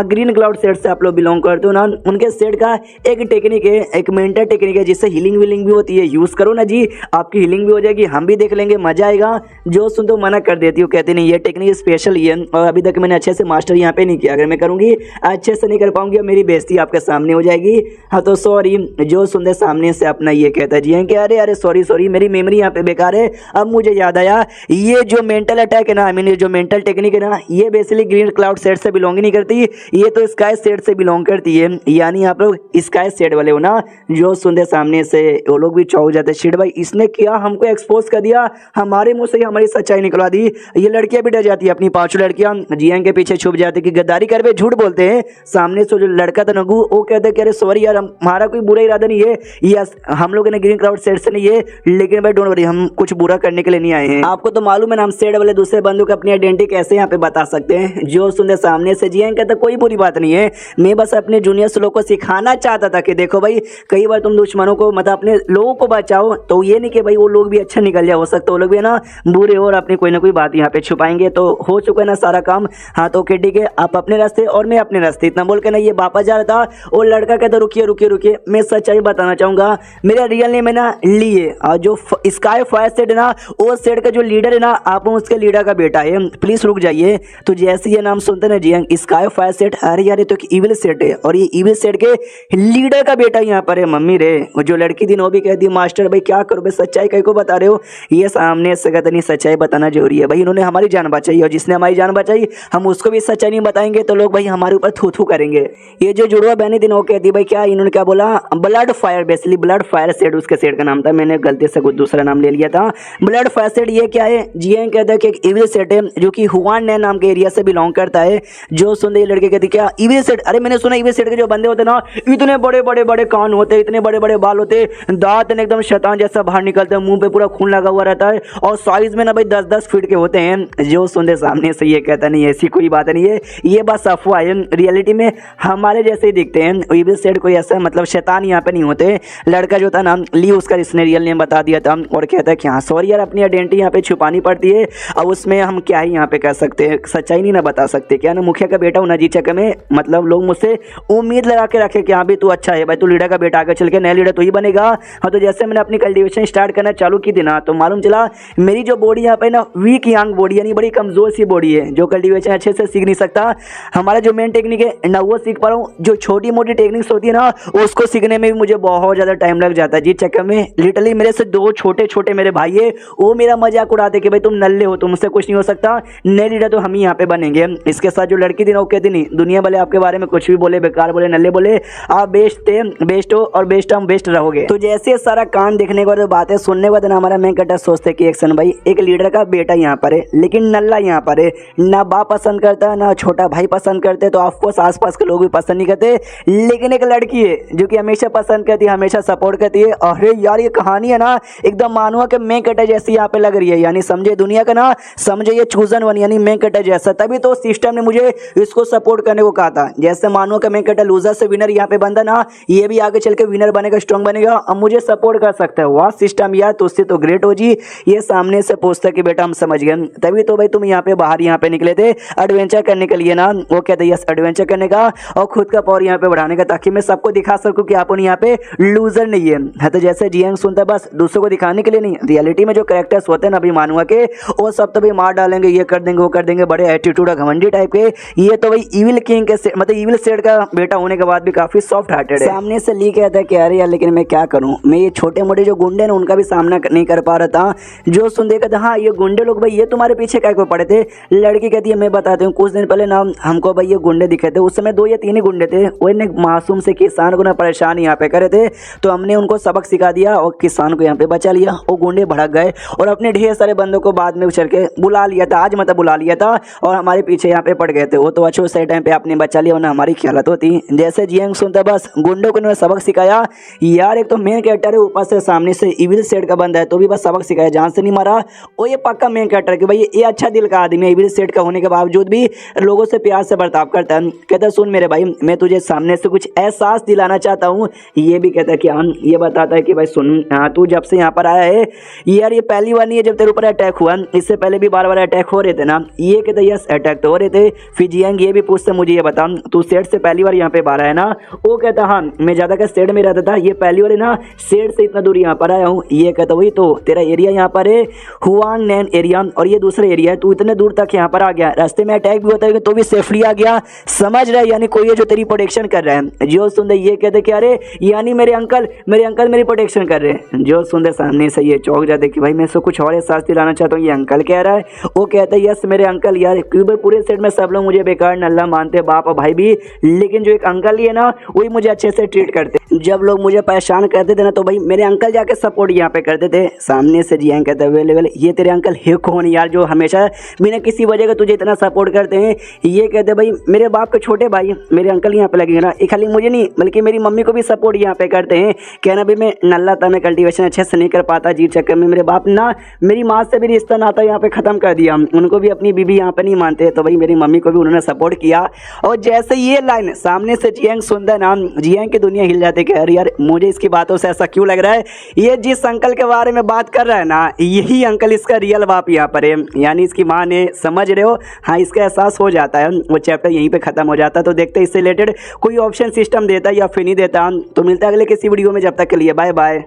ग्रीन क्लाउड सेट से आप लोग बिलोंग करते हो ना, उनके सेट का एक टेक्निक है, एक मेंटल टेक्निक है जिससे हीलिंग भी होती है, यूज करो ना जी आपकी हीलिंग भी हो जाएगी, हम भी देख लेंगे मजा आएगा। जो सुन तो मना कर कर देती हूँ, कहती नहीं ये टेक्निक स्पेशल ही है और अभी तक मैंने अच्छे से मास्टर यहाँ पे नहीं किया, अगर मैं करूँगी अच्छे से नहीं कर पाऊंगी और मेरी बेइज्जती आपके सामने हो जाएगी। हाँ तो सॉरी। जो सुंदर सामने से अपना ये कहता है जी कि अरे अरे सॉरी मेरी मेमोरी यहाँ पे बेकार है। अब मुझे याद आया ये जो मेंटल अटैक है ना, आई मीन जो मेंटल टेक्निक है ना, ये बेसिकली ग्रीन क्लाउड सेट से बिलोंग ही नहीं करती, ये तो स्काई सेट से बिलोंग करती है। यानी आप लोग स्काई सेट वाले हो ना। जो सुंदर सामने से वो लोग भी चौंक जाते, शिट भाई इसने क्या हमको एक्सपोज कर दिया, हमारे मुंह से ही हमारी सच्चाई निकलवा दी। ये लड़कियां भी डर जाती है, अपनी पांचों लड़कियां जियांग के पीछे छुप जाती कि गद्दारी कर पे झूठ बोलते हैं। सामने से जो लड़का था नगू वो कहते कि अरे सॉरी यार हमारा कोई बुरा इरादा नहीं है, यस हम लोग ने ग्रीन क्लाउड सेट से नहीं है, लेकिन भाई डोंट वरी हम कुछ बुरा करने के लिए नहीं आए हैं। आपको तो मालूम है ना हम सेट वाले दूसरे बंदों को अपनी आइडेंटिटी कैसे यहाँ पे बता सकते हैं। जो सुंदर सामने से जियांग कहता कोई बुरी बात नहीं है, मैं बस अपने जूनियर्स लोगों को सिखाना चाहता था कि देखो भाई कई बार तुम दुश्मनों को मतलब अपने लोगों को बचाओ तो ये नहीं कि भाई वो लोग भी अच्छा निकल जाए, हो सकता है वो लोग भी ना बुरे और अपनी कोई ना कोई बात यहाँ पे छुपाएंगे। तो हो चुका है ना सारा काम। हाँ तो ओके ठीक है, आप अपने रास्ते और मैं अपने रास्ते, इतना बोल के ना ये वापस जा रहा था। वो लड़का कहता रुकिए मैं सच्चाई बताना चाहूंगा, मेरा रियल नेम है ना ली है और जो स्काई फायर सेट है ना वो सेट का जो लीडर है ना आप उसके लीडर का बेटा है, प्लीज रुक जाइए। तो जैसे ये नाम सुनते ना जियांग स्काई फायर सेट, अरे यार ये तो एक इविल सेट है और ये इविल सेट के लीडर का बेटा यहाँ पर है। मम्मी रे जो लड़की थी वो भी कहती मास्टर भाई क्या करो भाई सच्चाई कहीं को बता रहे हो, ये सामने से कहते नहीं सच्चाई बताना जरूरी है भाई, इन्होंने हमारी जान बचाई और जिसने हमारी जान बचाई हम उसको भी सच्चाई नहीं बताएंगे तो लोग भाई हमारे ऊपर थू थू करेंगे। ये जो जुड़वा बहनी थी वो कहती भाई क्या इन्होंने क्या बोला, blood fire, basically blood fire set उसके सेट का नाम था, मैंने गलती से कुछ दूसरा नाम ले लिया था। ब्लड फायर सेट ये क्या है, जियांग कहता है कि एक इविल सेट है जो कि हुआन ने नाम के एरिया से बिलोंग करता है। जो सुनते ये लड़के कहती क्या इविल सेट, अरे मैंने सुना इविल सेट के जो बंदे होते ना इतने बड़े बड़े कान होते, इतने बड़े बाल होते, दांत एकदम शैतान जैसा बाहर निकलते हैं, मुंह पे पूरा खून लगा हुआ रहता है और साइज में ना भाई 10-10 फीट के होते हैं। जो सुनते सामने से ये कहता नहीं ऐसी कोई बात नहीं है, ये बस अफवाह है, रियलिटी में हमारे जैसे ही दिखते हैं। इविल सेट कोई ऐसा मतलब शैतान यहाँ पे नहीं होते। लड़का जो था ना ली उसका इसने रियल नेम बता दिया था और कहता है कि हाँ सॉरी यार अपनी आइडेंटिटी यहाँ पे छुपानी पड़ती है और उसमें हम क्या ही यहाँ पे कर सकते हैं, सच्चाई नहीं ना बता सकते क्या ना, मुखिया का बेटा हूँ ना जी चक्कर में मतलब लोग मुझसे उम्मीद लगा के रखे कि हाँ भाई तू अच्छा है भाई, तू लीडर का बेटा आगे चल के नया लीडर तो ही बनेगा। हाँ तो जैसे मैंने अपनी कल्टीवेशन स्टार्ट करना चालू की थी ना तो मालूम चला मेरी जो बॉडी यहाँ पे ना वीक यंग बॉडी यानी बड़ी कमजोर सी बॉडी है, जो कल्टीवेशन अच्छे से सीख नहीं सकता। हमारा जो मेन टेक्निक है ना वो सीख पा रहा हूँ, जो छोटी मोटी टेक्निक्स होती है ना उसको सीखने में भी मुझे बहुत ज़्यादा टाइम लग जाता है जी चक्कर में। लिटरली मेरे से 2 छोटे मेरे भाई है वो मेरा मजाक उड़ाते कि भाई तुम नल्ले हो, तुमसे कुछ नहीं हो सकता, नए लीडर तो हम ही यहाँ पे बनेंगे। इसके साथ जो लड़की थी ना वो कहती नहीं दुनिया वाले आपके बारे में कुछ भी बोले, बेकार बोले, नल्ले बोले, आप बेस्ट थे, बेस्ट हो और बेस्ट हम बेस्ट रहोगे। तो जैसे सारा कान देखने के बाद बातें सुनने के बाद ना हमारा मेन कैरेक्टर सोचते कि एक सन भाई एक लीडर का बेटा यहाँ पर है लेकिन नल्ला यहाँ पर है, ना बाप पसंद करता है ना छोटा भाई पसंद करते, तो ऑफकोर्स आसपास के लोग भी पसंद नहीं करते, लेकिन एक लड़की है जो कि हमेशा पसंद करती है, हमेशा सपोर्ट करती है। अरे यार ये कहानी है ना एकदम मानुआ के मेन कैरेक्टर जैसी यहाँ पे लग रही है, यानी समझे दुनिया का ना, समझे ये चूजन वन यानी मेन कैरेक्टर जैसा, तभी तो सिस्टम ने मुझे इसको सपोर्ट करने को कहा था। जैसे मानुआ का मेन कैरेक्टर लूजर से विनर यहाँ पे बनता ना, ये भी आगे चल के विनर बनेगा, स्ट्रॉन्ग बनेगा, अब मुझे सपोर्ट कर सकता है। वाह सिस्टम यार तुझसे तो ग्रेट हो जी। ये सामने से पूछता कि बेटा हम समझ गए, तभी तो भाई तुम यहाँ पे बाहर यहाँ पे निकले थे एडवेंचर करने के लिए ना, वो कहते यस एडवेंचर करने का और खुद का पावर यहाँ पे बढ़ाने का, ताकि मैं सबको दिखा सकूं कि आप यहाँ पे लूजर नहीं है। तो जैसे जियांग सुनता बस दूसरों को दिखाने के लिए नहीं, रियलिटी में जो कैरेक्टर्स होते हैं ना अभी मानुआ के वो सब तो भाई मार डालेंगे, ये कर देंगे वो कर देंगे, बड़े एटीट्यूड और घमंडी टाइप के। ये तो भाई इविल किंग के मतलब इविल सेट का बेटा होने के बाद भी काफी सॉफ्ट हार्टेड है। सामने से ली कहता है कि अरे यार लेकिन मैं क्या करूं, मैं ये छोटे मोटे जो गुंडे ना उनका भी सामना नहीं कर पा रहा था। जो सुन देखा था हाँ ये गुंडे लोग भाई ये तुम्हारे पीछे क्या को पड़े थे। लड़की कहती है मैं बताती हूँ, कुछ दिन पहले ना हमको भाई ये गुंडे दिखे थे, उस समय 2 या 3 ही गुंडे थे, वो एक मासूम से किसान को ना परेशान यहाँ पे करे थे, तो हमने उनको सबक सिखा दिया और किसान को यहाँ पे बचा लिया। वो गुंडे भड़क गए और अपने ढेर सारे बंदों को बाद में उछल के बुला लिया था, आज मतलब बुला लिया था और हमारे पीछे यहाँ पे पड़ गए थे। वो तो अच्छे सही टाइम पे आपने बचा लिया वरना हमारी ख्यालत होती। जैसे जियांग सुनता बस गुंडों को उन्होंने सबक सिखाया। यार एक तो मेन कैरेक्टर है, ऊपर से सामने से इविल सेट का बंदा है तो भी बस सबक सिखाया, जान से नहीं मारा। वो ये पक्का मेन कैरेक्टर कि भाई ये अच्छा दिल का आदमी है, इविल सेट का होने के बावजूद भी लोगों से प्यार से बर्ताव करता है। कहता सुन मेरे भाई मैं तुझे सामने से कुछ एहसास दिलाना चाहता हूँ। ये भी कहता है कि हाँ, ये बताता है कि भाई सुन हाँ तू जब से यहाँ पर आया है यार ये पहली बार नहीं है जब तेरे ऊपर अटैक हुआ, इससे पहले भी बार अटैक हो रहे थे ना। ये कहते यस अटैक तो हो रहे थे। फिर जियांग ये भी पूछते मुझे ये बता तू सेट से पहली बार यहाँ पे बाहर आया ना। वो कहता हाँ मैं ज्यादा का सेट में रहता था, ये पहली बार ना सेट से इतना दूर यहाँ पर आया हूँ। ये कहता वही तो तेरा एरिया यहाँ पर है हुआंग नैन एरिया, और ये दूसरा एरिया है, तू इतने दूर तक यहाँ पर आ गया, रास्ते में अटैक भी होता है तो भी सेफली आ गया, समझ रहा है, यानी कोई है जो तेरी प्रोटेक्शन कर रहा है। जो सुंदर ये कहते कि अरे यानी मेरे अंकल मेरी प्रोटेक्शन कर रहे हैं। जो सुंदर सामने से ये चौंक जाते कि भाई मैं इसको कुछ और एहसास दिलाना चाहता हूँ, ये अंकल कह रहा है। वो कहता है यस मेरे अंकल यार, क्योंकि पूरे सेट में सब लोग मुझे बेकार नल्ला मानते, बाप और भाई भी, लेकिन जो एक अंकल ही है ना वही मुझे अच्छे से ट्रीट करते। जब लोग मुझे परेशान करते थे ना तो भाई मेरे अंकल जाके सपोर्ट यहाँ पे करते थे। सामने से जी कहते वेल वेल ये तेरे अंकल है कौन यार जो हमेशा बिना किसी वजह का तुझे इतना सपोर्ट करते हैं। ये कहते भाई मेरे बाप के छोटे भाई मेरे अंकल यहाँ पे लगेंगे ना, ये खाली मुझे नहीं बल्कि मेरी मम्मी को भी सपोर्ट यहाँ पे करते हैं। कहना भी मैं नल्ला था, मैं कल्टीवेशन अच्छे से नहीं कर पाता, जी चक्कर में मेरे बाप ना मेरी माँ से भी रिश्ता नाता यहाँ पे ख़त्म कर दिया, उनको भी अपनी बीबी यहाँ पे नहीं मानते, तो भाई मेरी मम्मी को भी उन्होंने सपोर्ट किया। और जैसे ये लाइन सामने से जियांग सुनता नाम, जियांग की दुनिया हिल जाती है। यार मुझे इसकी बातों से ऐसा क्यों लग रहा है, ये जिस अंकल के बारे में बात कर रहा है ना यही अंकल इसका रियल बाप यहाँ पर है, यानी इसकी माँ ने, समझ रहे हो। हाँ इसका एहसास हो जाता है, वो चैप्टर यहीं पे खत्म हो जाता है। तो देखते हैं इससे रिलेटेड कोई ऑप्शन सिस्टम देता है या फिर नहीं देता। तो मिलता है अगले किसी वीडियो में, जब तक के लिए बाय बाय।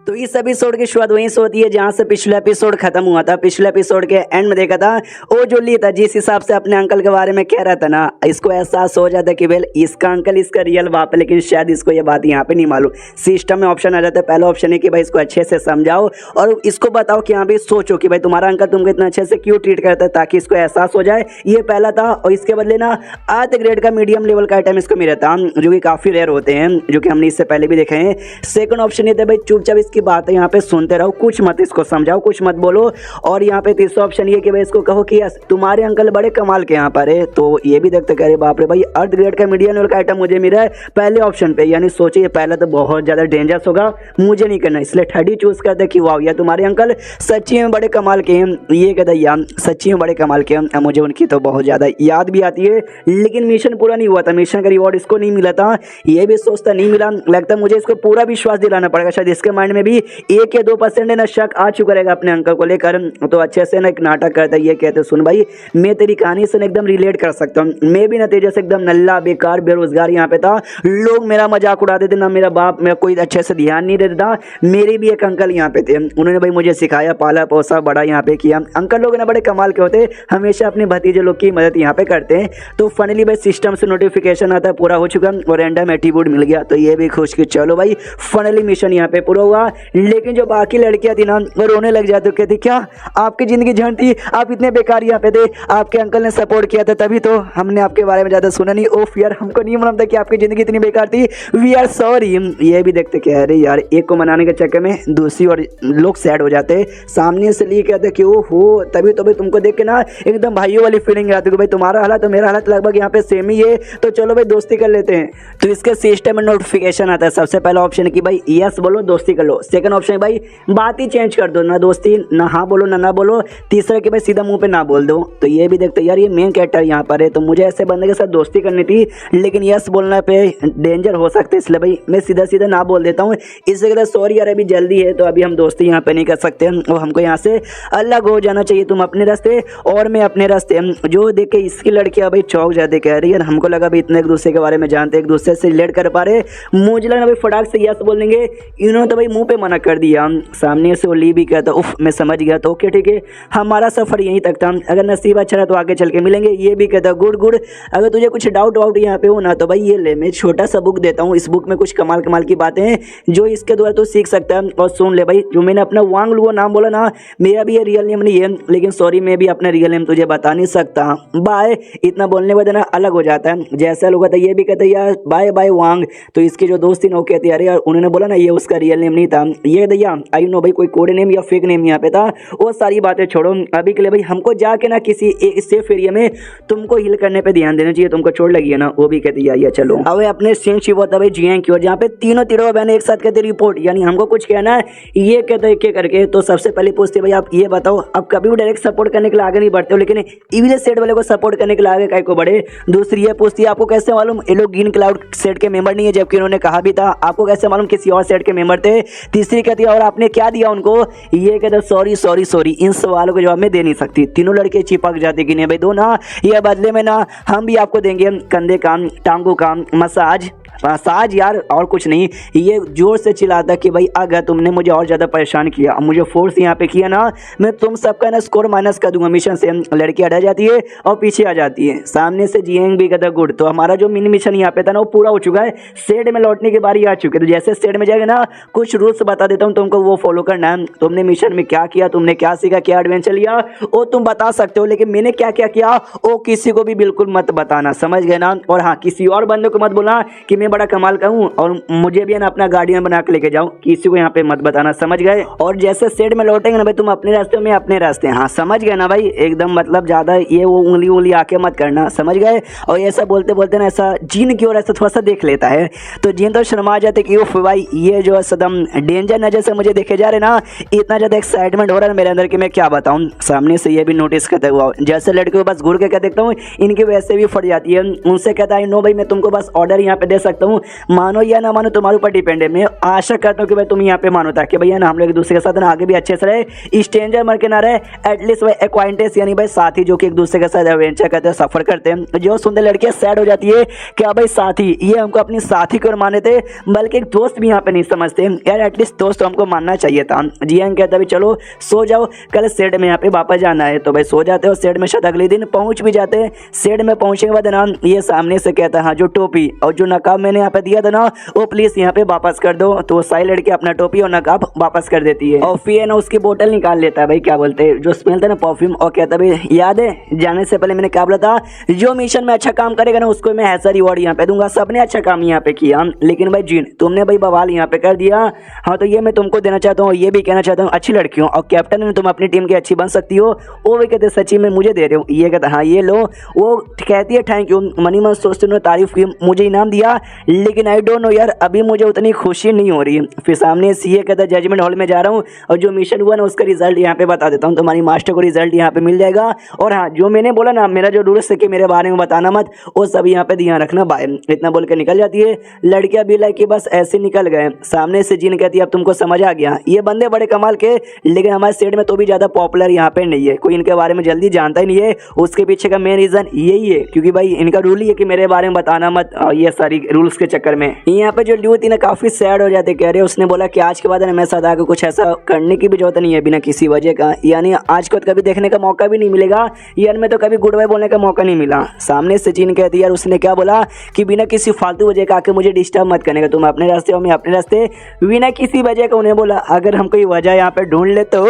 तो इस एपिसोड की शुरुआत वहीं से होती है जहां से पिछला एपिसोड खत्म हुआ था। पिछले एपिसोड के एंड में देखा था वो जो ली था जिस हिसाब से अपने अंकल के बारे में कह रहा था ना, इसको एहसास हो जाता कि वेल इसका अंकल इसका रियल बाप है, लेकिन शायद इसको ये बात यहाँ पे नहीं मालूम। सिस्टम में ऑप्शन आ जाता है, पहला ऑप्शन है कि भाई इसको अच्छे से समझाओ और इसको बताओ कि हाँ भाई सोचो कि भाई तुम्हारा अंकल तुमको इतना अच्छे से क्यों ट्रीट करता है, ताकि इसको एहसास हो जाए। ये पहला था। और इसके बदले ना आधे ग्रेड का मीडियम लेवल का आइटम इसको मिला था, जो कि काफ़ी रेयर होते हैं, जो कि हमने इससे पहले भी देखे हैं। सेकंड ऑप्शन ये था भाई चुपचाप इसकी बात है यहाँ पे सुनते रहो, कुछ मत इसको समझाओ, कुछ मत बोलो। और यहाँ पे तीसरा ऑप्शन ये कि भाई इसको कहो कि यस तुम्हारे अंकल बड़े कमाल के यहाँ पर है। तो ये भी देखते कह रहे बाप रे भाई अर्थ ग्रेड का मीडियम लेवल का आइटम मुझे मिला है पहले ऑप्शन पे, यानी सोचिए पहला तो बहुत ज़्यादा डेंजरस होगा, मुझे नहीं करना, इसलिए थर्ड ही चूज करते कि वाह यार तुम्हारे अंकल सच्ची में बड़े कमाल के हैं। ये कहता यार सच्ची में बड़े कमाल के हैं, मुझे उनकी तो बहुत ज़्यादा याद भी आती है। लेकिन मिशन पूरा नहीं हुआ था, मिशन का रिवॉर्ड इसको नहीं मिला था, ये भी सोचता नहीं मिला। लगता मुझे इसको पूरा विश्वास दिलाना पड़ेगा, शायद इसके माइंड में भी 1 या 2% ना शक आ चुका रहेगा अपने अंकल को लेकर। तो अच्छे से ना एक नाटक करता है, ये कहते सुन भाई मैं तेरी कहानी से एकदम रिलेट कर सकता हूँ, मैं भी ना तेरे से एकदम नल्ला बेकार बेरोजगार यहाँ पे था, लोग मेरा मजाक उड़ाते थे, ना मेरा बाप मेरा कोई अच्छे से ध्यान नहीं देता था, मेरे भी एक अंकल यहाँ पे थे, उन्होंने भाई मुझे सिखाया, पाला पोसा, बड़ा यहाँ पे किया। अंकल लोग ना बड़े कमाल के होते, हमेशा अपने भतीजे लोग की मदद यहाँ पे करते हैं। तो फाइनली भाई सिस्टम से नोटिफिकेशन आता है पूरा हो चुका और रैंडम एट्रीब्यूट मिल गया, तो ये भी खुश कि चलो भाई फाइनली मिशन यहाँ पे पूरा हुआ। लेकिन जो बाकी लड़कियां थी ना वो रोने लग जाती, कहती क्या आपकी जिंदगी झंड थी, आप इतने बेकार यहाँ पे थे, आपके अंकल ने सपोर्ट किया था तभी तो हमने आपके बारे में ज़्यादा सुना नहीं। ओफ यार हमको नहीं मालूम था कि आपकी ज़िंदगी इतनी बेकार थी, वी आर सॉरी। ये भी देखते कह रहे यार एक को मनाने के चक्कर में दूसरी और लोग सैड हो जाते, सामने से लिए कहते कि वो हो तभी तो भाई तुमको देख के ना एकदम भाइयों वाली फीलिंग आती है कि भाई तुम्हारा हालत और मेरा हालत लगभग यहाँ पे सेम ही है, तो चलो भाई दोस्ती कर लेते हैं। तो इसके सिस्टम में नोटिफिकेशन आता है, सबसे पहला ऑप्शन है कि भाई यस बोलो दोस्ती कर लो, सेकंड ऑप्शन है भाई बात ही चेंज कर दो, ना दोस्ती ना हाँ बोलो ना बोलो, तीसरा कि भाई सीधा मुंह पे ना बोल दो। तो ये भी देखते यार ये मेन कैरेक्टर यहाँ पर है, तो मुझे ऐसे बंदे के साथ दोस्ती करनी थी, लेकिन यस बोलने पे डेंजर हो सकते, इसलिए भाई मैं सीधा सीधा ना बोल देता हूँ। इससे कहता सॉरी यार अभी जल्दी है, तो अभी हम दोस्ती यहाँ पे नहीं कर सकते और हमको यहाँ से अलग हो जाना चाहिए, तुम अपने रास्ते और मैं अपने रास्ते। जो देख के इसकी लड़कियाँ भाई चौंक जाते, कह रही यार हमको लगा भाई इतने एक दूसरे के बारे में जानते, एक दूसरे से रिलेट कर पा रहे, मुझे लगा भाई फटाक से यस बोल देंगे, इन्होंने तो भाई मुँह पे मना कर दिया। सामने से वो ली भी कहता उफ मैं समझ गया, तो ओके ठीक है हमारा सफ़र यहीं तक था, अगर नसीब अच्छा रहा तो आगे चल के मिलेंगे। ये भी कहता गुड गुड, अगर तुझे कुछ डाउट वाउट यहाँ पे हो ना तो भाई ये ले मैं छोटा सा बुक देता हूँ, इस बुक में कुछ कमाल कमाल की बातें हैं जो इसके द्वारा तो सीख सकता है। और सुन ले भाई जो मैंने अपना वांग लुओ नाम बोला ना, मेरा भी ये रियल नेम नहीं है, लेकिन सॉरी मैं भी अपना रियल नेम तुझे बता नहीं सकता, बाय। इतना बोलने के बाद ना अलग हो जाता है, जैसा लोग था ये भी कहते यार बाय बाय वांग। तो इसके जो दोस्त थी ना वो कहते यार यार उन्होंने बोला ना ये उसका रियल नेम नहीं था, ये दैया आई नो भाई कोई कोड नेम या फेक नेम यहाँ पे था, वो सारी बातें छोड़ो अभी के लिए भाई हमको जाके ना किसी एक सेफ एरिया में तुमको हिल करने पे ध्यान देना चाहिए, तुमको चोट लगी है ना। वो भी कहती यार चलो अब अपने सीन शिव होता भाई जियांग की ओर, जहाँ पे तीनों बहने एक साथ कहते रिपोर्ट, यानी हमको कुछ कहना है, ये कहते एक करके। तो सबसे पहले पूछते भाई आप ये बताओ आप कभी भी डायरेक्ट सपोर्ट करने के लिए आगे नहीं बढ़ते हो, लेकिन इविल सेट वाले को सपोर्ट करने के लिए आगे काय को बढ़े। दूसरी ये पूछती है आपको कैसे मालूम ये लोग ग्रीन क्लाउड सेट के मेंबर नहीं है, जबकि उन्होंने कहा भी था, आपको कैसे मालूम किसी और सेट के मेंबर थे। तीसरी कहती है और आपने क्या दिया उनको, ये कहते सॉरी सॉरी सॉरी, इन सवालों के जवाब में दे नहीं सकती। तीनों लड़के चिपक जाते कि नहीं भाई दो ना, ये बदले में ना हम भी आपको देंगे कंधे काम टांगों का मसाज, साज यार और कुछ नहीं, ये जोर से चिल्लाता कि भाई अगर तुमने मुझे और ज़्यादा परेशान किया, मुझे फोर्स यहाँ पे किया ना, मैं तुम सबका ना स्कोर माइनस कर दूंगा मिशन से। लड़की हटा जाती है और पीछे आ जाती है। सामने से जियांग भी कहता गुड, तो हमारा जो मिनी मिशन यहाँ पे था ना वो पूरा हो चुका है, शेड में लौटने की बारी आ चुकी है। तो जैसे शेड में जाएगा ना, कुछ रूल्स बता देता हूँ तुमको, वो फॉलो करना है। तुमने मिशन में क्या किया, तुमने क्या सीखा, क्या एडवेंचर लिया, वो तुम बता सकते हो, लेकिन मैंने क्या क्या किया वो किसी को भी बिल्कुल मत बताना, समझ गए ना। और हाँ, किसी और बंदे को मत बोलना कि मैं बड़ा कमाल का हूँ और मुझे भी है ना अपना गार्डियन बना के लेके जाओ, किसी को यहाँ पे मत बताना, समझ गए। और जैसे शेड में लौटेंगे ना भाई, तुम अपने रास्ते में अपने रास्ते, हाँ समझ गए ना भाई, एकदम मतलब ज्यादा ये वो उंगली आके मत करना, समझ गए। और ऐसा बोलते बोलते ना ऐसा जीन की ओर ऐसा थोड़ा सा देख लेता है, तो जीन तो शर्मा जाते कि उफ भाई ये जो सदम डेंजर नजर से मुझे देखे जा रहे ना, इतना ज्यादा एक्साइटमेंट हो रहा है मेरे अंदर कि मैं क्या बताऊं। सामने से ये भी नोटिस करता हुआ जैसे लड़के को बस घूर के क्या देखता हूँ, इनकी वैसे भी फट जाती है। उनसे कहता है नो भाई मैं तुमको बस ऑर्डर यहाँ पे दे सकता हूँ, मानो या ना मानो तुम्हारे ऊपर डिपेंड है। मैं आशा करता हूँ कि भाई तुम यहाँ पे मानो, ताकि भैया ना हम लोग एक दूसरे के साथ ना आगे भी अच्छे से रहे, स्ट्रेंजर मर के ना रहे, एटलीस्ट भाई एक्वाइंटेंस यानी भाई साथी जो कि एक दूसरे के साथ एडवेंचर करते हैं, सफर करते हैं। जो सुंदर लड़कियां सैड हो जाती है क्या भाई साथी, ये हमको अपनी साथी को माने थे, बल्कि एक दोस्त भी यहाँ पे नहीं समझते यार, एटलीस्ट दोस्त हमको मानना चाहिए था। जियांग कहता भी चलो सो जाओ, कल शेड में यहाँ पे वापस जाना है। तो भाई सो जाते हो शेड में, शायद अगले दिन पहुंच भी जाते हैं। शेड में पहुंचने के बाद ना ये सामने से कहता है हाँ जो टोपी और जो नकाब मैंने यहाँ पे दिया था ना वो प्लीज यहाँ पे वापस कर दो। तो सारी लड़की अपना टोपी और नकाब वापस कर देती है और फिर ना उसकी बोतल निकाल लेता है, भाई क्या बोलते हैं जो स्मेल था ना परफ्यूम, और कहता भाई याद है जाने से पहले मैंने क्या बोला था, जो मिशन में अच्छा काम करेगा ना उसको मैं ऐसा रिवॉर्ड यहाँ पे दूंगा। सबने अच्छा काम यहाँ पे किया, लेकिन भाई जीन तुमने भाई बवाल यहाँ पे कर दिया। हाँ तो ये मैं तुमको देना चाहता हूँ, ये भी कहना चाहता हूँ अच्छी लड़की हो और कैप्टन है तुम अपनी टीम की अच्छी बन सकती हो। वो भी कहते सच्ची में मुझे दे रहे हो, ये कहता हाँ ये लो। वो कहती है थैंक यू, मनी मन सोचते उन्होंने तारीफ की, मुझे इनाम दिया, लेकिन आई डोंट नो यार अभी मुझे उतनी खुशी नहीं हो रही। फिर सामने से ये कहता जजमेंट हॉल में जा रहा हूँ और जो मिशन हुआ ना उसका रिजल्ट यहाँ पे बता देता हूँ, तुम्हारी मास्टर को रिजल्ट यहाँ पे मिल जाएगा। और हाँ जो मैंने बोला ना मेरा जो रूल्स है कि मेरे बारे में बताना मत, वो सब यहाँ पे ध्यान रखना, बाय। इतना बोल के निकल जाती है। लड़कियां भी लाइक बस ऐसे निकल गए। सामने से जीन कहती है अब तुमको समझ आ गया, ये बंदे बड़े कमाल के, लेकिन हमारे स्टेट में तो भी ज्यादा पॉपुलर यहाँ पे नहीं है, कोई इनके बारे में जल्दी जानता ही नहीं है। उसके पीछे का मेन रीजन यही है क्योंकि भाई इनका रूल ही है कि मेरे बारे में बताना मत, ये सारी रूल्स के चक्कर में। यहाँ पे जो ल्यू थी ना काफी सैड हो जाते, कह रहे उसने बोला कि आज के बाद मैं सदा को कुछ ऐसा करने की भी जरूरत नहीं है बिना किसी वजह का, यानी आज को कभी देखने का मौका भी नहीं मिलेगा, यार में तो कभी गुड बाय बोलने का मौका नहीं मिला। सामने से जीन कहती यार उसने क्या बोला कि बिना किसी फालतू वजह का आके मुझे डिस्टर्ब मत करने का, तुम अपने रास्ते और मैं अपने रास्ते, बिना किसी वजह का। उन्हें बोला अगर हम कोई वजह यहाँ पे ढूंढ ले तो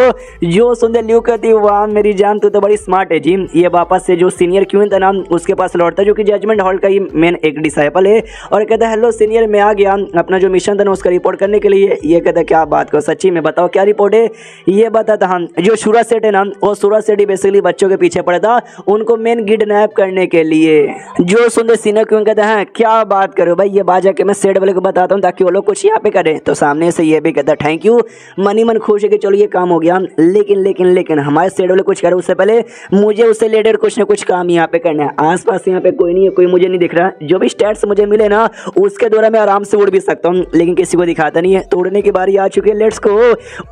जो सुंदर ल्यू कहती वाह मेरी जान तू तो बड़ी स्मार्ट है जी। ये वापस से जो सीनियर क्वीन था ना उसके पास लौटता जो कि जजमेंट हॉल का ही मेन एक डिसाइपल है और कहता है हेलो सीनियर मैं आ गया अपना जो मिशन था ना उसका रिपोर्ट करने के लिए। ये कहता क्या बात करो सच्ची में बताओ क्या रिपोर्ट है। ये बताता हम जो सूरज सेट है ना वो सूरज सेट ही बेसिकली बच्चों के पीछे पड़ा था उनको मेन किडनैप करने के लिए। जो सुंदर सीनियर क्वीन कहता है क्या बात करो भाई ये बात जाके मैं सेट वाले को बताता हूँ ताकि वो लोग कुछ यहाँ पे करें। तो सामने से ये भी कहता थैंक यू, मनी मन खुश है कि चलो ये काम हो गया, लेकिन लेकिन लेकिन हमारे सेट वाले कुछ करे उससे पहले मुझे उससे रिलेटेड कुछ ना कुछ काम यहाँ पे करना है। आसपास यहाँ पे कोई नहीं है, कोई मुझे नहीं दिख रहा, जो भी स्टैट्स मुझे मिले ना उसके द्वारा मैं आराम से उड़ भी सकता हूँ, लेकिन किसी को दिखाता नहीं है। तो उड़ने की बारी आ चुकी है, लेट्स गो।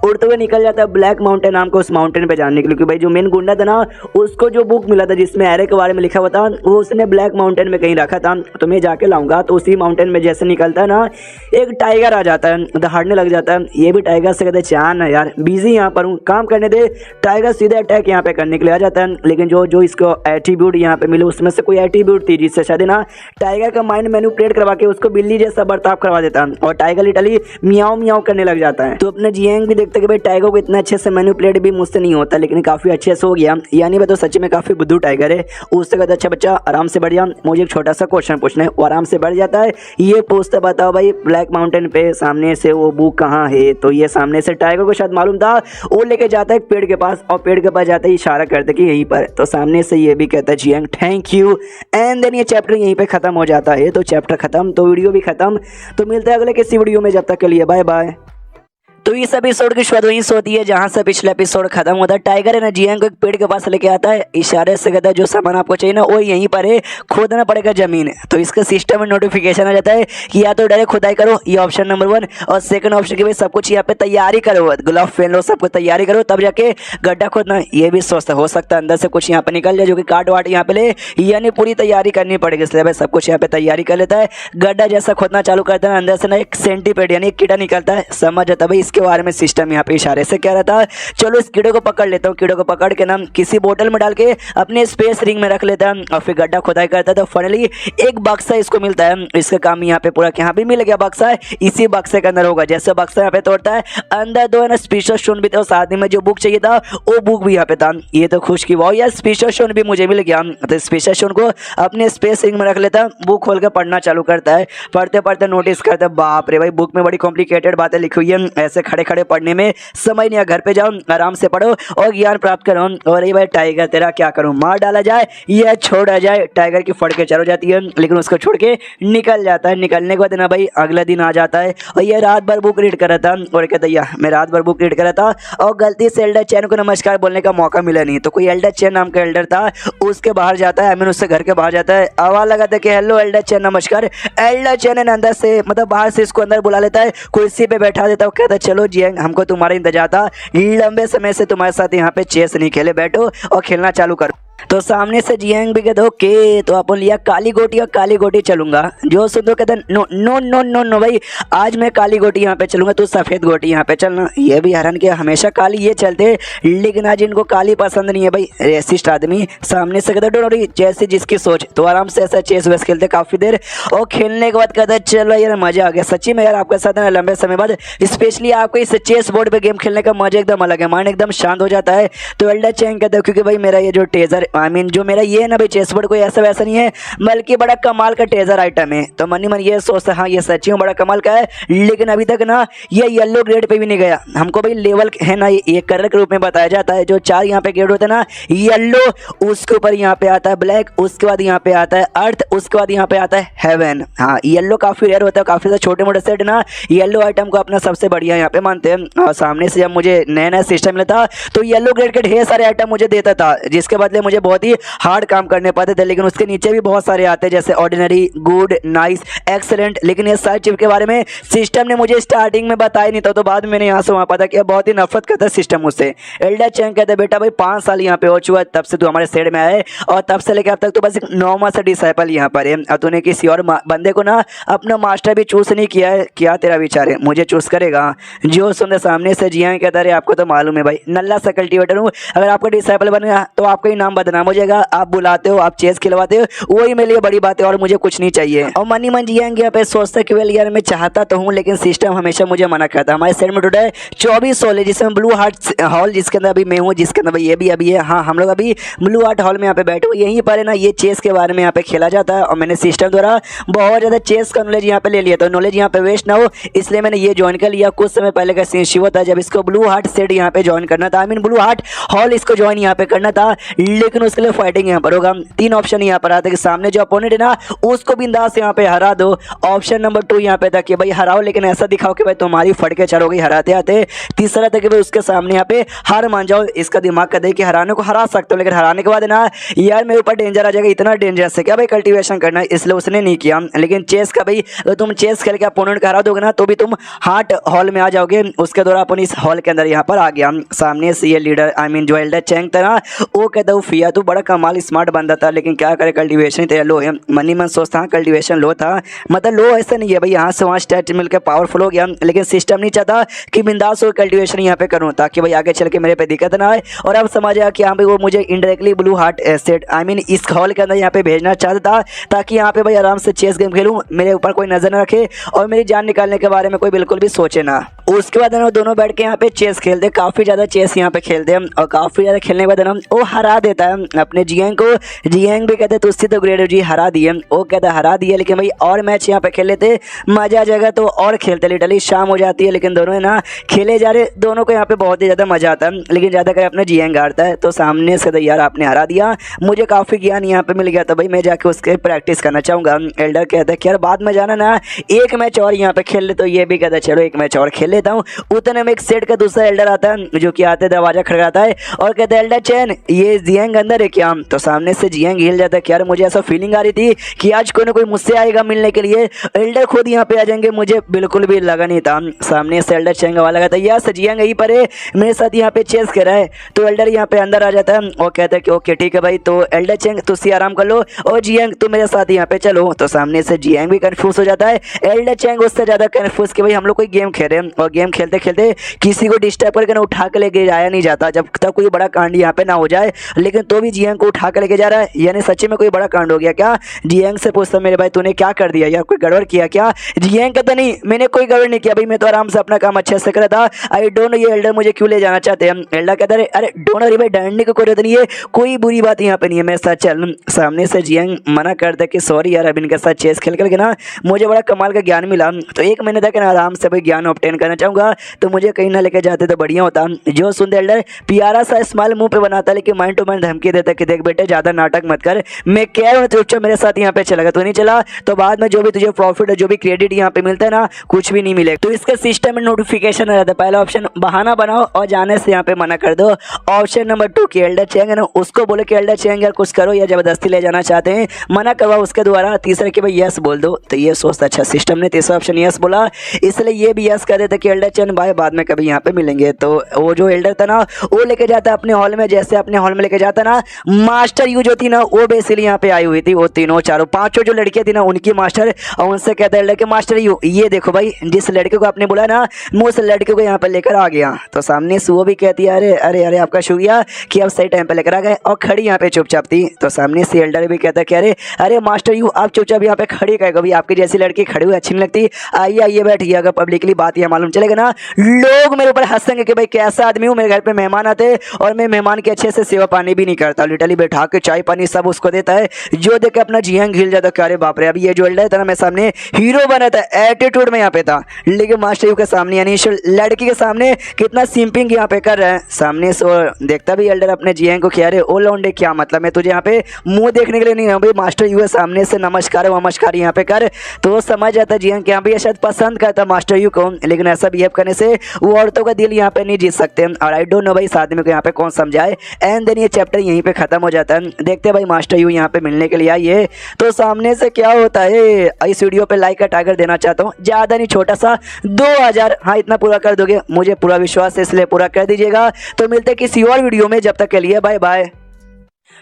उड़ते हुए निकल जाता है ब्लैक माउंटेन नाम को उस माउंटेन पे जाने के लिए, क्योंकि भाई जो मेन गुंडा था ना उसको जो बुक मिला था जिसमें एरे के बारे में लिखा हुआ था वो उसने ब्लैक माउंटेन में कहीं रखा था, तो मैं जाके लाऊंगा। तो उसी माउंटेन में जैसे निकलता है ना एक टाइगर आ जाता है, दहाड़ने लग जाता है। ये भी टाइगर से कहते चान है यार बिजी यहाँ पर हूँ काम करने दे। टाइगर सीधे अटैक यहाँ पे करने के लिए आ जाता है, लेकिन जो जो इसको एट्रीब्यूट यहाँ पे मिले उसमें से कोई एट्रीब्यूट थी जिससे शायद ना टाइगर का माइंड मैनिपुलेट करवा के उसको बिल्ली जैसा बर्ताव करवा देता है और टाइगर लिटरली मियाओ मियाओ करने लग जाता है। तो अपने जियांग भी देखते कि भाई टाइगर को इतना अच्छे से मैनिपुलेट भी मुझसे नहीं होता, लेकिन काफी अच्छे से हो गया, यानी मैं तो सच में काफी बुद्धू टाइगर है। उससे कहता अच्छा बच्चा आराम से बढ़ जा, मुझे एक छोटा सा क्वेश्चन पूछना है। वो आराम से बढ़ जाता है, ये पूछते बताओ भाई ब्लैक माउंटेन पे सामने से वो बुक कहाँ है। तो ये सामने से टाइगर को शायद मालूम था, वो लेके जाता है एक पेड़ के पास और पेड़ के पास जाता है इशारा करते कि यहीं पर। तो सामने से ये भी कहता है Jiang thank you and then ये चैप्टर यहीं पे खत्म हो जाता है। तो चैप्टर खत्म तो वीडियो भी खत्म। तो मिलता है अगले किसी वीडियो में, जब तक के लिए बाय बाय। तो इस एपिसोड की शुरुआत वहीं से होती है जहां से पिछला एपिसोड खत्म होता है। टाइगर है ना जियांग को एक पेड़ के पास लेके आता है, इशारे से कहता है जो सामान आपको चाहिए ना वो यहीं पर है, खोदना पड़ेगा जमीन। तो इसका सिस्टम में नोटिफिकेशन आ जाता है कि या तो डायरेक्ट खुदाई करो, ये ऑप्शन नंबर 1, और सेकंड ऑप्शन की भाई सब कुछ यहाँ पे तैयारी करो, ग्लव पहन लो, सब कुछ तैयारी करो तब जाके गड्ढा खोदना। ये भी सोचता हो सकता है अंदर से कुछ यहाँ पे निकल जाए जो कि काट वाट यहाँ पे ले, यानी पूरी तैयारी करनी पड़ेगी, इसलिए भाई सब कुछ यहाँ पे तैयारी कर लेता है। गड्ढा जैसा खोदना चालू करता है, अंदर से ना एक सेंटीपेड यानी एक कीड़ा निकलता है। समझ जाता है भाई इसके बारे में सिस्टम यहाँ पे इशारे से कह रहा था। चलो इस कीड़े को पकड़ लेता हूँ, कीड़े को पकड़ के ना किसी बोतल में डाल के अपने स्पेस रिंग में रख लेता है और फिर गड्ढा खुदाई करता है। तो फाइनली एक बक्सा इसको मिलता है, इसका काम यहाँ पे पूरा यहाँ भी मिल गया बक्सा है, इसी बक्से के अंदर होगा। जैसे बक्सा यहाँ पे तोड़ता है अंदर दो है ना स्पेशल स्टोन भी थे और साथ में जो बुक चाहिए था वो बुक भी यहाँ पे था। ये तो खुश की वाह यार स्पेशल स्टोन भी मुझे मिल गया। तो स्पेशल स्टोन को अपने स्पेस रिंग में रख लेता है, बुक खोल के पढ़ना चालू करता है। पढ़ते पढ़ते नोटिस करता है बाप रे भाई बुक में बड़ी कॉम्प्लिकेटेड बातें लिखी हुई है, ऐसे खड़े खड़े पढ़ने में समझ नहीं। घर पे जाओ आराम से पढ़ो और ज्ञान प्राप्त करो। और ये भाई टाइगर तेरा क्या करूं, मार डाला जाए या छोड़ा जाए। टाइगर की फड़ के चल जाती है लेकिन उसको छोड़ के निकल जाता है। निकलने के बाद ना भाई अगला दिन आ जाता है और ये रात भर बुक रीड कर रहा था और कहता है मैं रात भर बुक रीड कर रहा था और गलती से एल्डर चैन को नमस्कार बोलने का मौका मिला नहीं। तो कोई एल्डर चैन नाम का एल्डर था, उसके बाहर जाता है, उससे घर के बाहर जाता है, आवाज लगाता है कि हेलो एल्डर चैन नमस्कार। एल्डर चैन अंदर से मतलब बाहर से इसको अंदर बुला लेता है, कुर्सी पे बैठा देता है, कहता है चलो जियांग हमको तुम्हारा इंतजार था, लंबे समय से तुम्हारे साथ यहाँ पे चेस नहीं खेले, बैठो और खेलना चालू करो। तो सामने से जियांग भी कहते ओके, तो अपन लिया काली गोटी और काली गोटी चलूंगा। जो सुन कहते no no no no no भाई आज मैं काली गोटी यहाँ पे चलूंगा, तू सफेद गोटी यहाँ पे चलना। ये भी हैरान किया हमेशा काली ये चलते, लेकिन आज इनको काली पसंद नहीं है भाई, रेसिस्ट आदमी। सामने से कहते डोरी जैसे जिसकी सोच, तो आराम से ऐसा चेस वेस खेलते काफी देर और खेलने के बाद कहते चलो यार मजा आ गया सच्ची में यार आपके साथ ना लंबे समय बाद, स्पेशली आपको इस चेस बोर्ड पे गेम खेलने का मजा एकदम अलग है, माइंड एकदम शांत हो जाता है। तो एल्डर चैन कहता है क्योंकि भाई मेरा ये जो टेजर जो मेरा ये है ना भाई चेस बोर्ड कोई ऐसा वैसा नहीं है बल्कि बड़ा कमाल का टेजर आइटम है। तो मन ही मन ये सोचता हाँ ये सच्ची में बड़ा कमाल का है, लेकिन अभी तक ना ये येलो ग्रेड पे भी नहीं गया। हमको भाई लेवल है ना ये कलर के रूप में बताया जाता है, जो 4 यहाँ पे ग्रेड होते हैं ना, येलो उसके ऊपर यहाँ पे आता है ब्लैक, उसके बाद यहाँ पे आता है अर्थ, उसके बाद यहाँ पे आता है हेवन। हाँ येलो काफी रेयर होता है, काफी छोटे मोटे सेट ना येलो आइटम को अपना सबसे बढ़िया यहाँ पे मानते हैं। और सामने से जब मुझे नया नया सिस्टम मिला था तो येलो ग्रेड के ढेर सारे आइटम मुझे देता था, जिसके बदले मुझे बहुत ही हार्ड काम करने पड़ते थे। लेकिन उसके नीचे भी बहुत सारे आते हैं जैसे ऑर्डिनरी, गुड, नाइस, एक्सेलेंट, लेकिन ये सारी चीज के बारे में सिस्टम ने मुझे स्टार्टिंग में बताया नहीं था। तो बाद में मैंने यहाँ से वहाँ पता किया, बहुत ही नफरत करता है सिस्टम मुझसे। एल्डर चैन कहता है बेटा भाई 5 साल यहाँ पे हो चुका है तब से तू हमारे सेट में आए और तब से लेकर अब तक तो बस एक नॉर्मल सा डिसाइपल यहाँ पर है और तूने किसी और बंदे को ना अपना मास्टर भी चूज नहीं किया है, क्या तेरा विचार है मुझे चूज करेगा। जो सुन सामने से जिया कहता है आपको तो मालूम है भाई नल्ला सा कल्टीवेटर हूँ, अगर आपका डिसाइपल बनेगा तो आपका ही नाम बदनाम हो जाएगा, आप बुलाते हो आप चेस खिलवाते हो वही मेरे लिए बड़ी बात है और मुझे कुछ नहीं चाहिए। और मनी मन जियांग यहाँ पे सोचता कि वेल यार मैं चाहता तो हूँ लेकिन सिस्टम हमेशा मुझे मना करता है। हमारे सेट में टोटल 24 हॉल है जिसमें ब्लू हार्ट हॉल जिसके अंदर अभी मैं हूँ, जिसके अंदर ये भी अभी है। हाँ हम लोग अभी ब्लू हार्ट हॉल में यहाँ पे बैठे हुए, यहीं पर है ना ये चेस के बारे में यहाँ पे खेला जाता है और मैंने सिस्टम द्वारा बहुत ज़्यादा चेस का नॉलेज यहाँ पे ले लिया, तो नॉलेज यहाँ पे वेस्ट ना हो इसलिए मैंने ये ज्वाइन कर लिया। कुछ समय पहले का सीन शिव था जब इसको ब्लू हार्ट सेट यहाँ पे ज्वाइन करना था, I mean blue heart hall इसको ज्वाइन यहाँ पे करना था, लेकिन उसके लिए फाइटिंग यहाँ पर होगा। 3 ऑप्शन यहाँ पर आता है कि सामने जो अपोनेंट है ना उसको बिंदास यहाँ पे हरा दो। ऑप्शन नंबर 2 यहाँ पे था कि भाई हराओ लेकिन ऐसा दिखाओ कि भाई तुम्हारी फट के चढ़ोगी हराते आते। तीसरा था कि भाई उसके सामने यहाँ पे हार मान जाओ, इसका दिमाग का दे कि हराने को हरा सकते हो लेकिन हराने के बाद ना यार मेरे ऊपर डेंजर आ जाएगा, इतना डेंजरस है क्या भाई कल्टीवेशन करना, इसलिए उसने नहीं किया। लेकिन चेस का भाई अगर तुम चेस खेल के अपोनेंट को हरा दोगे ना तो भी तुम हार्ट हॉल में आ जाओगे। उसके दौरान अपन इस हॉल के अंदर यहाँ पर आ गया। सामने से ये लीडर आई मीन जो एल्डर चैंग था ना वो कहता हूँ फिया तू बड़ा कमाल स्मार्ट बंदा था लेकिन क्या करे कल्टीवेशन तेरा लो है। मनी मन सोचता कल्टीवेशन लो था, मतलब लो ऐसा नहीं है भाई, यहाँ से वहाँ स्टैट मिलकर पावरफुल हो गया, लेकिन सिस्टम नहीं चाहता कि बिंदास हो कल्टीवेशन यहाँ पे करूँ ताकि भाई आगे चल के मेरे पे दिक्कत ना आए। और अब समझ आया कि यहाँ पे वो मुझे indirectly blue heart set I mean इस हॉल के अंदर यहाँ पे भेजना चाहता था ताकि यहाँ पे भाई आराम से चेस गेम खेलूँ, मेरे ऊपर कोई नजर ना रखे और मेरी जान निकालने के बारे में कोई बिल्कुल भी सोचे ना। उसके बाद ना दोनों बैठ के यहाँ पे चेस खेलते, काफी ज्यादा चेस यहाँ पे खेलते हैं और काफी ज्यादा खेलने के बाद ना वो हरा देता है अपने जियांग को। जियांग भी कहते तुझसे तो ग्रेड जी हरा दिए, वो कहता हरा दिया लेकिन भाई और मैच यहाँ पे खेल लेते मजा आ जाएगा तो और खेलते। लिटरली शाम हो जाती है लेकिन दोनों है ना खेले जा रहे, दोनों को यहाँ पे बहुत ही ज्यादा मजा आता है लेकिन ज्यादा कर अपना जियांग हारता है। तो सामने से यार आपने हरा दिया, मुझे काफी ज्ञान यहाँ पे मिल गया तो भाई मैं जाके उसके प्रैक्टिस करना चाहूंगा। एल्डर कहता है कि यार बाद में जाना ना एक मैच और यहाँ पे खेल ले, तो ये भी कहता है चलो एक मैच और खेले लेता हूँ। उतने में एक सेठ का दूसरा एल्डर आता है जो कि आते दरवाजा खड़काता है और कहते हैं एल्डर चैन ये जियांग अंदर है क्या? तो सामने से जियांग हिल जाता है कि यार मुझे ऐसा फीलिंग आ रही थी कि आज कोई ना कोई मुझसे आएगा मिलने के लिए, एल्डर खुद यहाँ पे आ जाएंगे, मुझे बिल्कुल भी लगा नहीं था। सामने से एल्डर चैंग वाला कहता है यार जियांग यहीं पर है, मेरे साथ यहाँ पे चेस कर रहा है। तो एल्डर यहाँ पे अंदर आ जाता है और कहता है कि ओके ठीक है भाई, तो एल्डर चैंग तुझसे आराम कर लो और जियांग तुम मेरे साथ यहाँ पे चलो। तो सामने से जियांग भी कंफ्यूज हो जाता है, एल्डर चैंग उससे ज़्यादा कंफ्यूज कि भाई हम लोग कोई गेम खेल रहे हैं और गेम खेलते खेलते किसी को डिस्टर्ब करके ना उठा के लेके जाया नहीं जाता जब तक कोई बड़ा कांड यहाँ पे ना हो जाए। लेकिन तो भी जियांग को उठा के लेके जा रहा है, यानी सच्ची में कोई बड़ा कांड हो गया क्या? जियांग से पूछता मेरे भाई तूने क्या कर दिया यार, कोई गड़बड़ किया क्या? जियांग कहता नहीं मैंने कोई गड़बड़ नहीं किया भाई, मैं तो आराम से अपना काम अच्छे से कर रहा था। आई डोंट नो ये एल्डर मुझे क्यों ले जाना चाहते हैं। एल्डर कहता है अरे डोंट वरी भाई, डरने की कोई जरूरत नहीं है, कोई बुरी बात यहाँ पे नहीं है, मेरे साथ चल। सामने से जियांग मना करता है कि सॉरी यार अभी इनके साथ चेस खेल करके ना मुझे बड़ा कमाल का ज्ञान मिला, तो 1 महीने तक ना आराम से भाई ज्ञान ऑब्टेन करना चाहूँगा, तो मुझे कहीं ना लेके जाते तो बढ़िया होता। जो सुनते एल्डर प्यारा सा स्माइल मुंह पे बनाता लेकिन माइंड टू माइंड धमकी देता कि देख बेटे ज़्यादा नाटक मत कर, मैं कह रहा हूँ चुपचाप मेरे साथ यहाँ पे चलेगा, तो नहीं चला तो बाद में जो भी तुझे प्रॉफिट है जो भी क्रेडिट यहाँ पे मिलता है ना कुछ भी नहीं मिलेगा। तो इसका सिस्टम में नोटिफिकेशन आ जाता है, पहला ऑप्शन बहाना बनाओ और जाने से यहाँ पे मना कर दो। ऑप्शन नंबर 2 कि एल्डर चैंग है ना उसको बोले कि एल्डर चैंग यार कुछ करो या जबरदस्ती ले जाना चाहते हैं मना करवाओ उसके द्वारा। तीसरा कि भाई यस बोल दो, तो ये सोचता अच्छा सिस्टम ने तीसरा ऑप्शन यस बोला इसलिए ये भी यस कर देता कि एल्डर चैंग भाई बाद में कभी यहाँ पे मिलेंगे। तो वो जो एल्डर था ना वो लेके जाता अपने हॉल में, जैसे अपने हॉल में लेके जाता ना मास्टर यू जो थी ना वो बेसिकली यहाँ पे आई हुई थी, वो तीनों चारों पांचों जो लड़कियां थी ना उनकी मास्टर, और उनसे कहता है लड़के मास्टर यू ये देखो भाई जिस लड़के को आपने बोला ना मैं उस लड़के को यहाँ पे लेकर आ गया। तो सामने से वो भी कहती है अरे अरे अरे आपका शुक्रिया कि आप सही टाइम पे लेकर आ गए, और खड़ी यहाँ पे चुपचाप थी। तो सामने से एल्डर भी कहता है कि अरे अरे मास्टर यू आप चुपचाप यहाँ पे खड़ी कहे, कभी आपकी जैसी लड़की खड़ी हुई अच्छी नहीं लगती, आइए आइए बैठिए, अगर पब्लिकली बात यह मालूम चलेगा ना लोग मेरे ऊपर हंसेंगे कि भाई कैसा आदमी हूँ, मेरे घर पे मेहमान आते और मैं मेहमान के अच्छे से सेवा पानी भी नहीं करता, लिटरली बैठा के चाय पानी सब उसको देता है, जो देख के अपना जियांग हिल जाता है। अरे बाप रे अभी ये जो एल्डर था ना मैं सामने हीरो बना था, एटीट्यूड में यहाँ पे था, लेकिन मास्टर यू के सामने यानी लड़की के सामने कितना सिंपिंग यहाँ पे कर रहा है। सामने से देखता भी एल्डर अपने जियांग को, क्या रे ओ लौंडे क्या मतलब मैं तुझे यहाँ पे मुंह देखने के लिए नहीं हूँ भाई, मास्टर यू है सामने से नमस्कार वमस्कार यहाँ पे कर, तो वो समझ जाता जियांग के यहाँ पे शायद पसंद करता मास्टर यू को, लेकिन ऐसा बिहेव करने से वो औरतों का दिल यहाँ पे नहीं जीत सकते। और आई डोंट नो भाई इस आदमी को यहाँ पे कौन समझाए। एंड देन ये चैप्टर यहीं पे खत्म हो जाता है। देखते हैं भाई मास्टर यू यहाँ पे मिलने के लिए आइए तो सामने से क्या होता है। इस वीडियो पे लाइक का टारगेट देना चाहता हूँ, ज़्यादा नहीं छोटा सा 2000, हाँ इतना पूरा कर दोगे मुझे पूरा विश्वास है, इसलिए पूरा कर दीजिएगा। तो मिलते हैं किसी और वीडियो में, जब तक के लिए बाय बाय।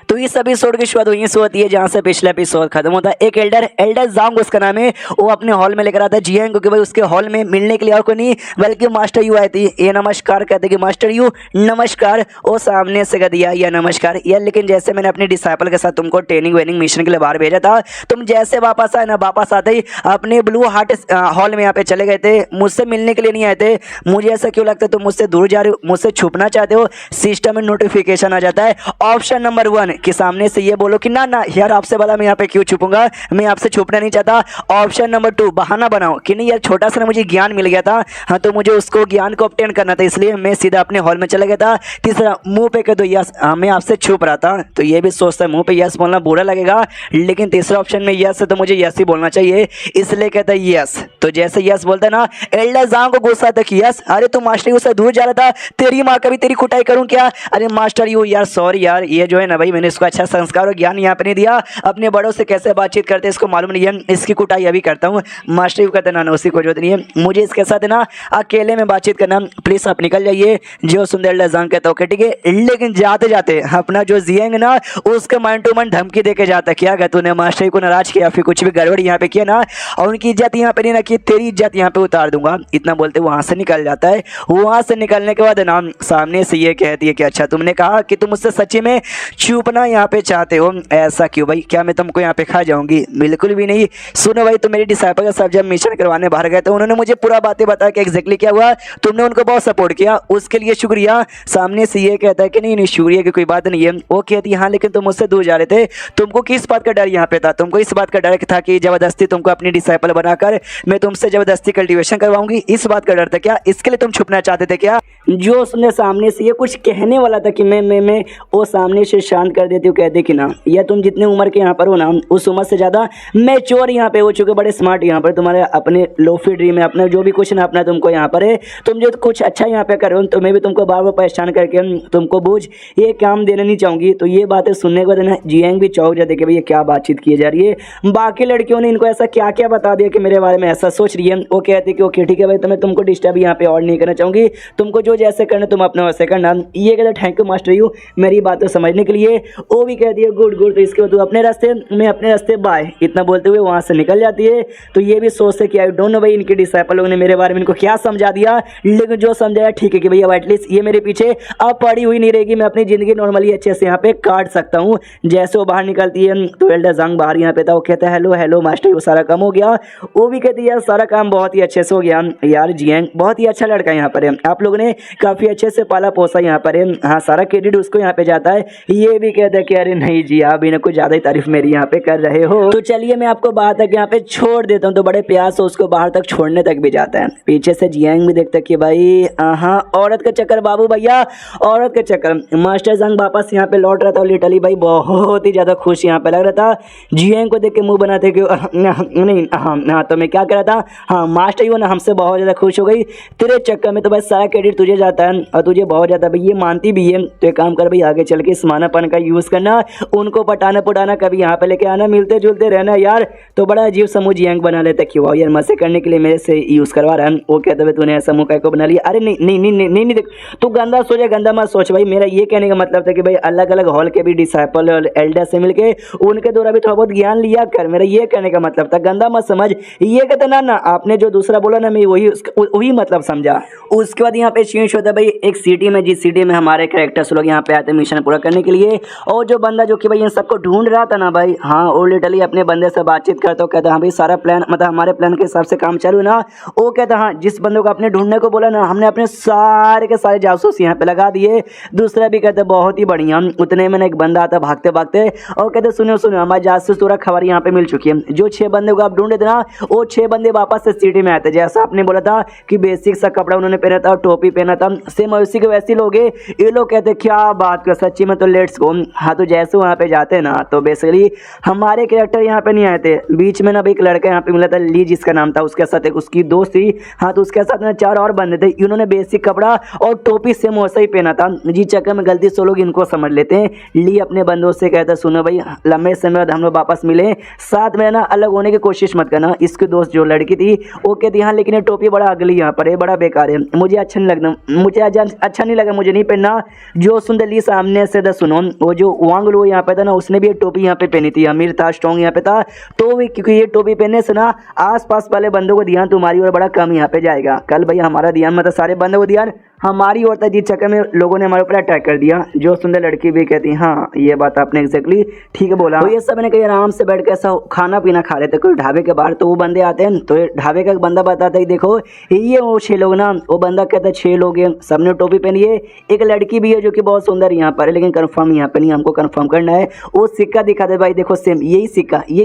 तो इस एपिसोड की शुरुआत वहीं से होती है जहाँ से पिछला एपिसोड खत्म होता है। एक एल्डर जांग उसका नाम है, वो अपने हॉल में लेकर आता है जियांग को कि भाई उसके हॉल में मिलने के लिए और कोई नहीं बल्कि मास्टर यू आई थी। ये नमस्कार कहते कि मास्टर यू नमस्कार, वो सामने से कह दिया या नमस्कार यार, लेकिन जैसे मैंने अपने डिसाइपल के साथ तुमको ट्रेनिंग वेनिंग मिशन के लिए बाहर भेजा था, तुम जैसे वापस आए ना वापस आते ही अपने ब्लू हार्ट हॉल में यहाँ पे चले गए थे, मुझसे मिलने के लिए नहीं आए थे। मुझे ऐसा क्यों लगता है तुम मुझसे दूर जा रहे हो, मुझसे छुपना चाहते हो। सिस्टम में नोटिफिकेशन आ जाता है ऑप्शन नंबर 1 कि सामने से ये बोलो कि ना ना यार आपसे बोला मैं यहाँ पे क्यों छुपूंगा, मैं आपसे छुपना नहीं चाहता। ऑप्शन नंबर 2 बहाना बनाओ कि नहीं यार छोटा सा ना मुझे ज्ञान मिल गया था, हाँ तो मुझे उसको ज्ञान को ऑब्टेन करना था इसलिए मैं सीधा अपने हॉल में चला गया था। तीसरा मुंह पे कह दो यस, हाँ मैं आपसे छुप रहा था, तो ये भी सोचता है मुंह पे यस बोलना बुरा लगेगा, लेकिन तीसरा ऑप्शन में यस है तो मुझे यस ही बोलना चाहिए, इसलिए कहता है यस। तो जैसे यस बोलता है ना एल्डर जांग को गुस्सा था कि यस अरे तू मास्टर यू से दूर जा रहा था, तेरी माँ कभी तेरी कुटाई करूँ क्या। अरे मास्टर यू यार सॉरी यार, ये जो है ना भाई मैंने इसको अच्छा संस्कार और ज्ञान यहाँ पे नहीं दिया, अपने बड़ों से कैसे बातचीत करते इसको मालूम नहीं है, इसकी कुटाई अभी करता हूँ। मास्टर यू कहते ना उसी को जरूरत नहीं है, मुझे इसके साथ ना अकेले में बातचीत करना, प्लीज आप निकल जाइए। जो सुंदर जांग कहता है ठीक है, लेकिन जाते जाते अपना जो जियांग ना उसके माइंड टू माइंड धमकी देके जाता है, क्या अगर तूने मास्टर यू को नाराज किया फिर कुछ भी गड़बड़ यहाँ पे किया ना और उनकी इज्जत यहाँ पे नहीं ना की, तेरी इज्जत यहाँ पे उतार दूंगा, इतना बोलते वहां से निकल जाता है। वहां से निकलने के बाद ना सामने से ये कहती है कि अच्छा तुमने कहा कि तुम मुझसे सच्ची में छुपना यहाँ पे चाहते हो, ऐसा क्यों भाई, क्या मैं तुमको यहाँ पे खा जाऊंगी, बिल्कुल भी नहीं। सुनो भाई तुम मेरे डिसाइपल का सब जब मिशन करवाने बाहर गए तो उन्होंने मुझे पूरा बातें बताया कि एग्जैक्टली क्या हुआ, तुमने उनको बहुत सपोर्ट किया, उसके लिए शुक्रिया। सामने से ये कहता है कि नहीं नहीं शुक्रिया की कोई बात नहीं है। वो कहती है हाँ लेकिन तुम मुझसे दूर जा रहे थे, तुमको किस बात का डर यहाँ पे था, तुमको इस बात का डर था कि जबरदस्ती तुमको अपनी डिसाइपल बनाकर मैं तुमसे जबरदस्ती कल्टीवेशन करवाऊंगी, इस बात का डर था क्या, इसके लिए तुम छुपना चाहते थे क्या। जो उसने सामने से ये कुछ कहने वाला था कि मैं वो सामने से शांत कर कर देती हूँ, कहती कि ना या तुम जितने उम्र के यहाँ पर हो ना उस उम्र से ज़्यादा मैच्योर यहाँ पे हो चुके, बड़े स्मार्ट यहाँ पर, तुम्हारे अपने लोफी ड्रीम है, अपना जो भी कुछ ना अपना तुमको यहाँ पर है, तुम जो कुछ अच्छा यहाँ पे कर रहे हो तो मैं भी तुमको बार बार परेशान करके तुमको बूझ ये काम देना नहीं चाहूँगी। तो ये बातें सुनने के बाद ना जियांग भी चौंक जाते कि भाई ये क्या बातचीत की जा रही है। बाकी लड़कियों ने इनको ऐसा क्या क्या बता दिया कि मेरे बारे में ऐसा सोच रही है। वो कहती कि ओके ठीक है भाई, तो मैं तुमको डिस्टर्ब यहाँ पे और नहीं करना चाहूँगी, तुमको जो जैसे करना तुम अपना वैसे करना। ये कहते थैंक यू मास्टर यू मेरी बात को समझने के लिए। वो भी कहती है गुड गुड, तो इसके बाद तू अपने रास्ते मैं अपने रास्ते बाय, इतना बोलते हुए वहाँ से निकल जाती है। तो ये भी सोचते कि आई डोंट नो भाई इनके डिसाइपल लोगों ने मेरे बारे में इनको क्या समझा दिया, लेकिन जो समझाया ठीक है कि भैया एटलीस्ट ये मेरे पीछे अब पड़ी हुई नहीं रहेगी, मैं अपनी ज़िंदगी नॉर्मली अच्छे से यहाँ पे काट सकता हूँ। जैसे वो बाहर निकलती है तो एल्डर जंग बाहर यहाँ पे था, वो कहता है हेलो हेलो मास्टर वो सारा काम हो गया। वो भी कहती है यार सारा काम बहुत ही अच्छे से हो गया, यार जियांग बहुत ही अच्छा लड़का यहाँ पर है, आप लोगों ने काफ़ी अच्छे से पाला पोसा यहाँ पर है, हाँ सारा क्रेडिट उसको यहाँ पे जाता है। ये भी कहता है कि अरे नहीं जी आप भी ना कुछ ज़्यादा ही तारीफ मेरी यहाँ पे कर रहे हो। तो चलिए मैं आपको बात तक यहाँ पे छोड़ देता हूँ। तो बड़े प्यार से उसको बाहर तक छोड़ने तक भी जाता है। पीछे से जियांग भी देखता है कि भाई हाँ औरत का चक्कर बाबू भैया, औरत का चक्कर। मास्टर जंग वापस यहाँ पे लौट रहा था और लिटरली भाई बहुत ही ज़्यादा खुश यहाँ पे लग रहा था। जियांग को देख के मुंह बनाते कि नहीं हाँ तो मैं क्या कर रहा था, हाँ मास्टर ही वो ना हमसे बहुत ज़्यादा खुश हो गई, तेरे चक्कर में तो भाई सारा क्रेडिट तुझे जाता है और तुझे बहुत ज़्यादा भाई ये मानती भी है। तो एक काम कर भाई आगे चल के समानापन का यूज़ करना, उनको पटाना पुटाना कभी यहाँ पे लेके आना, मिलते जुलते रहना यार। तो बड़ा अजीब समूह जियांग बना लेता कि वाह यार मजे करने के लिए मेरे से यूज़ करवा रहा है। वो कहते हुए तूने ऐसा मुँह को बना लिया, अरे नहीं नहीं नहीं नहीं नहीं देख तू गंदा सोचे, गंदा मत सोच भाई। मेरा ये कहने का मतलब था कि भाई अलग अलग हॉल के भी डिसाइपल और एल्डर से मिलके उनके द्वारा भी थोड़ा बहुत ज्ञान लिया कर, मेरा ये कहने का मतलब था, गंदा मत समझ। ये कहते ना आपने जो दूसरा बोला ना मैं वही मतलब समझा। उसके बाद यहाँ पे चेंज होता है भाई एक सिटी में, जिस सिटी में हमारे कैरेक्टर्स लोग यहाँ पे आते हैं मिशन पूरा करने के लिए। और जो बंदा जो कि भाई इन सबको ढूंढ रहा था ना भाई, हाँ वो लिटरली अपने बंदे से बातचीत करता हो, कहता हाँ भाई सारा प्लान मतलब हमारे प्लान के हिसाब से काम चालू है ना। वो कहता हाँ जिस बंदे को आपने ढूंढने को बोला ना हमने अपने सारे के सारे जासूस यहाँ पे लगा दिए। दूसरा भी कहते बहुत ही बढ़िया। उतने में एक बंदा आता भागते भागते और कहते सुनो सुनो हमारे जासूस पूरा खबर यहाँ पे मिल चुकी है, जो 6 बंदे को आप ढूंढे थे ना वो 6 बंदे वापस से सिटी में आते, जैसा आपने बोला था कि बेसिक सा कपड़ा उन्होंने पहना था, टोपी पहना था, सेम उसी के वैसे लोग ये लोग कहते क्या बात कर सच्ची में, तो लेट्स गो। हाँ तो जैसे वहाँ पे जाते ना तो बेसिकली हमारे कैरेक्टर यहाँ पे नहीं आए थे, बीच में ना एक लड़का यहाँ पे मिला था ली जिसका नाम था, उसके साथ एक उसकी दोस्त थी, हाँ तो उसके साथ ना 4 और बंदे थे, इन्होंने बेसिक कपड़ा और टोपी सेम वैसा ही पहना था। जी चक्कर में गलती से लोग इनको समझ लेते हैं। ली अपने बंदों से कहता सुनो भाई लंबे समय बाद हम लोग वापस मिले, साथ में ना अलग होने की कोशिश मत करना। इसकी दोस्त जो लड़की थी वो कहती हाँ लेकिन ये टोपी बड़ा अगली यहाँ पर है, बड़ा बेकार है, मुझे अच्छा नहीं लगना, मुझे अच्छा नहीं लगा, मुझे नहीं पहनना। जो सुंदर ली सामने से था सुनो, वो जो वांग लो यहाँ पे था ना उसने भी ये टोपी यहाँ पे पहनी थी, अमीर था स्ट्रॉन्ग यहाँ पे था, तो क्योंकि ये टोपी पहनने से ना आसपास वाले बंदों को ध्यान तुम्हारी ओर बड़ा कम यहाँ पे जाएगा। कल भाई हमारा ध्यान मतलब सारे बंदों को ध्यान हमारी ओर था, जिस चक्कर में लोगों ने हमारे ऊपर अटैक कर दिया। जो सुंदर लड़की भी कहती हाँ ये बात आपने एग्जैक्टली ठीक है बोला। तो ये सब ने कहीं आराम से बैठ के ऐसा खाना पीना खा रहे थे कोई ढाबे के बाहर, तो वो बंदे आते हैं तो ढाबे का एक बंदा बताता है देखो ये वो 6 लोग ना, वो बंदा कहता है 6 लोग हैं, सबने टोपी पहनी है, एक लड़की भी है जो कि बहुत सुंदर यहाँ पर है लेकिन कंफर्म यहाँ पे नहीं, हमको कंफर्म करना है। वो सिक्का दिखा दे भाई देखो सेम यही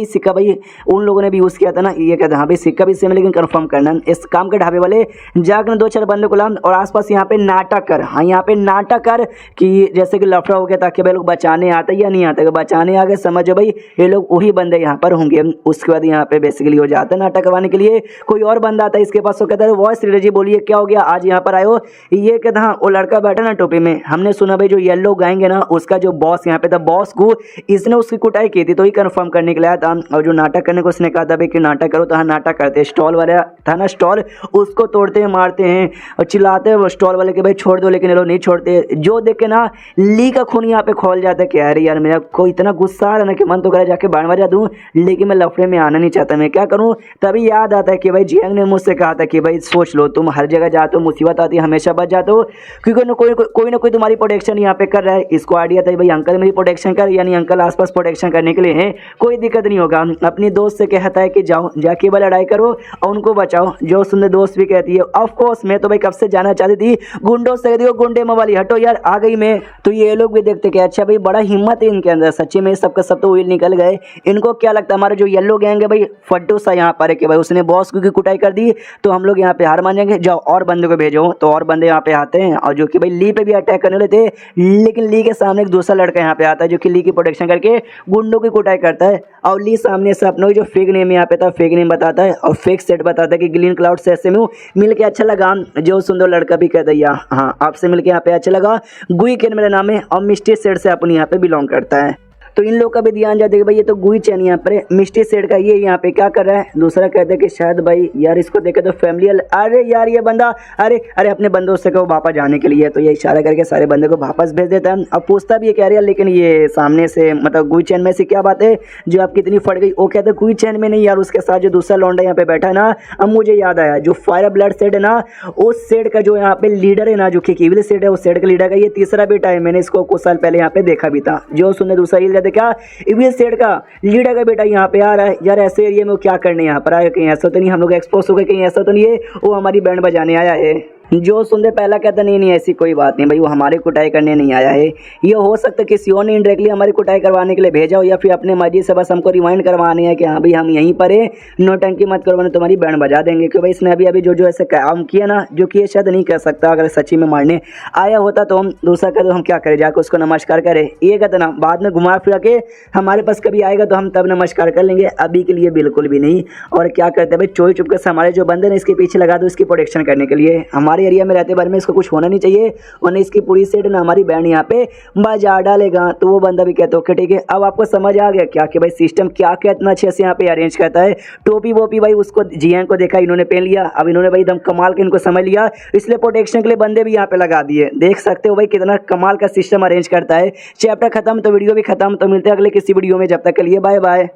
सिक्का भाई उन लोगों ने भी यूज़ किया था ना। ये कहता हाँ भाई सिक्का भी सेम है लेकिन कंफर्म करना है। इस काम के ढाबे वाले जाकर 2-4 बंदे को लान और आसपास यहाँ पे नाटक कर, हाँ यहाँ पे नाटक कर कि जैसे कि लफड़ा हो गया ताकि भाई लोग बचाने आते या नहीं आते, बचाने आ गए समझो भाई ये लोग वही बंदे यहाँ पर होंगे। उसके बाद यहाँ पे बेसिकली हो जाता है नाटक करवाने के लिए कोई और बंदा आता है इसके पास, वो कहता है वॉइस रीडर जी बोलिए क्या हो गया आज यहाँ पर आए हो। ये कहता हाँ वो लड़का बैठा ना टोपी में, हमने सुना भाई जो येलो गाएंगे ना उसका जो बॉस यहाँ पे था बॉस को इसने उसकी कुटाई की थी, तो ही कंफर्म करने के लिए आया था। और जो नाटक करने को उसने कहा था भाई कि नाटक करो, तो हाँ नाटक करते, स्टॉल वाला था ना स्टॉल उसको तोड़ते हैं मारते हैं और चिल्लाते हैं वो स्टॉल वाले के भाई छोड़ दो, लेकिन ये लोग नहीं छोड़ते। जो देख के ना ली का खून यहाँ पे खोल जाता है कि अरे यार मेरा को इतना गुस्सा आ रहा ना कि मन तो करे जाके बाण बजा दूं, लेकिन मैं लफड़े में आना नहीं चाहता, मैं क्या करूं। तभी याद आता है कि भाई जियांग ने मुझसे कहा था कि भाई सोच लो तुम हर जगह जाते हो मुसीबत आती है हमेशा बच जाते हो, क्योंकि कोई ना कोई तुम्हारी प्रोटेक्शन यहाँ पे कर रहा है। इसको आइडिया था भाई अंकल मेरी प्रोटेक्शन कर, यानी अंकल आसपास प्रोटेक्शन करने के लिए है, कोई दिक्कत नहीं होगा। अपनी दोस्त से कहता है कि जाओ जाके भाई लड़ाई करो और उनको बचाओ। जो सुंदर दोस्त भी कहती है ऑफ कोर्स मैं तो भाई कब से जाना चाहती थी, गुंडों से देखो गुंडे मवाली हटो यार आ गई मैं। तो ये लोग भी देखते कि अच्छा भाई बड़ा हिम्मत है इनके अंदर, सच्ची में सबका सब तो व्हील निकल गए। इनको क्या लगता है हमारा जो येलो गैंग है भाई फट्टू सा यहाँ पर है कि भाई उसने बॉस की कुटाई कर दी तो हम लोग यहाँ पे हार मान जाएंगे, जाओ और बंदे को भेजो। तो और बंदे यहाँ पे आते हैं और जो कि भाई ली पे भी अटैक करने वाले थे, लेकिन ली के सामने एक दूसरा लड़का यहाँ पे आता है जो कि ली की प्रोटेक्शन करके गुंडों की कुटाई करता है। और ली सामने से अपनों जो फेक नेम यहाँ पे था फेक नेम बताता है और फेक सेट बताता है कि ग्रीन क्लाउड से ऐसे में मिल के अच्छा लगा। जो सुंदर लड़का भी कहता है हाँ आपसे मिलके यहाँ पे अच्छा लगा, गुई केन मेरा नाम है और मिस्टी सेट से अपन यहाँ पे बिलोंग करता है। तो इन लोग का भी ध्यान जाते कि भाई ये तो गुई चैन यहाँ पर मिस्टी सेट का ये यहाँ पे क्या कर रहा है। दूसरा कहते हैं कि शायद भाई यार इसको देखे तो फैमिलियल, अरे यार ये बंदा अरे अरे अपने बंदों से कहो वापस जाने के लिए। तो ये इशारा करके सारे बंदे को वापस भेज देता है। अब पूछता भी ये कह रही है लेकिन ये सामने से मतलब गुई चैन में से क्या बात है जो आपकी इतनी फट गई। वो कहते हैं गुई चैन में नहीं यार, उसके साथ जो दूसरा लौंडा यहाँ पे बैठा है ना, अब मुझे याद आया जो फायर ब्लड सेट है ना उस सेट का जो यहाँ पे लीडर है ना जो कि इविल सेट है उस सेट का लीडर का ये तीसरा बेटा है। मैंने इसको कुछ साल पहले यहाँ पे देखा भी था। जो सुनने दूसरा ये जाते क्या इविल सेट का लीडर का बेटा यहाँ पे आ रहा है यार, ऐसे एरिया में वो क्या करने यहाँ पर आया, कहीं ऐसा तो नहीं हम लोग एक्सपोज हो गए, कहीं ऐसा तो नहीं है वो हमारी बैंड बजाने आया है। जो सुनते पहला कहता नहीं ऐसी कोई बात नहीं भाई वो हमारी कुटाई करने नहीं आया है। ये हो सकता है किसी और ने इनडायरेक्टली हमारी कुटाई करवाने के लिए भेजा हो या फिर अपने मर्जी से बस हमको रिमाइंड करवानी है कि हाँ भाई हम यहीं पर है, नौटंकी मत करो वरना तुम्हारी बैंड बजा देंगे। क्योंकि भाई इसने अभी जो ऐसे काम किया ना जो कि ये शायद नहीं कर सकता, अगर सच्ची में मारने आया होता तो हम दूसरा कहते तो हम क्या करें जाकर उसको नमस्कार करें। ये कहते ना बाद में घुमा फिरा के हमारे पास कभी आएगा तो हम तब नमस्कार कर लेंगे, अभी के लिए बिल्कुल भी नहीं। और क्या करते हैं भाई चोरी चुपके से हमारे जो बंदे ना इसके पीछे लगा दो इसकी प्रोटेक्शन करने के लिए। हमारे एरिया में रहते बारे में इसको कुछ होना नहीं चाहिए वरना इसकी पूरी सेट ना हमारी बैंड यहाँ पे बजा डालेगा। तो वो बंदा भी कहता है ओके ठीक है। अब आपको समझ आ गया क्या कि भाई सिस्टम क्या क्या इतना अच्छे से यहाँ पे अरेंज करता है। टोपी वोपी भाई उसको जीएन को देखा इन्होंने पहन लिया, अब इन्होंने भाई एकदम कमाल के इनको समझ लिया, इसलिए प्रोटेक्शन के लिए बंदे भी यहाँ पे लगा दिए। देख सकते हो भाई कितना कमाल का सिस्टम अरेंज करता है। चैप्टर खत्म तो वीडियो भी खत्म, तो मिलते हैं अगले किसी वीडियो में, जब तक के लिए बाय बाय।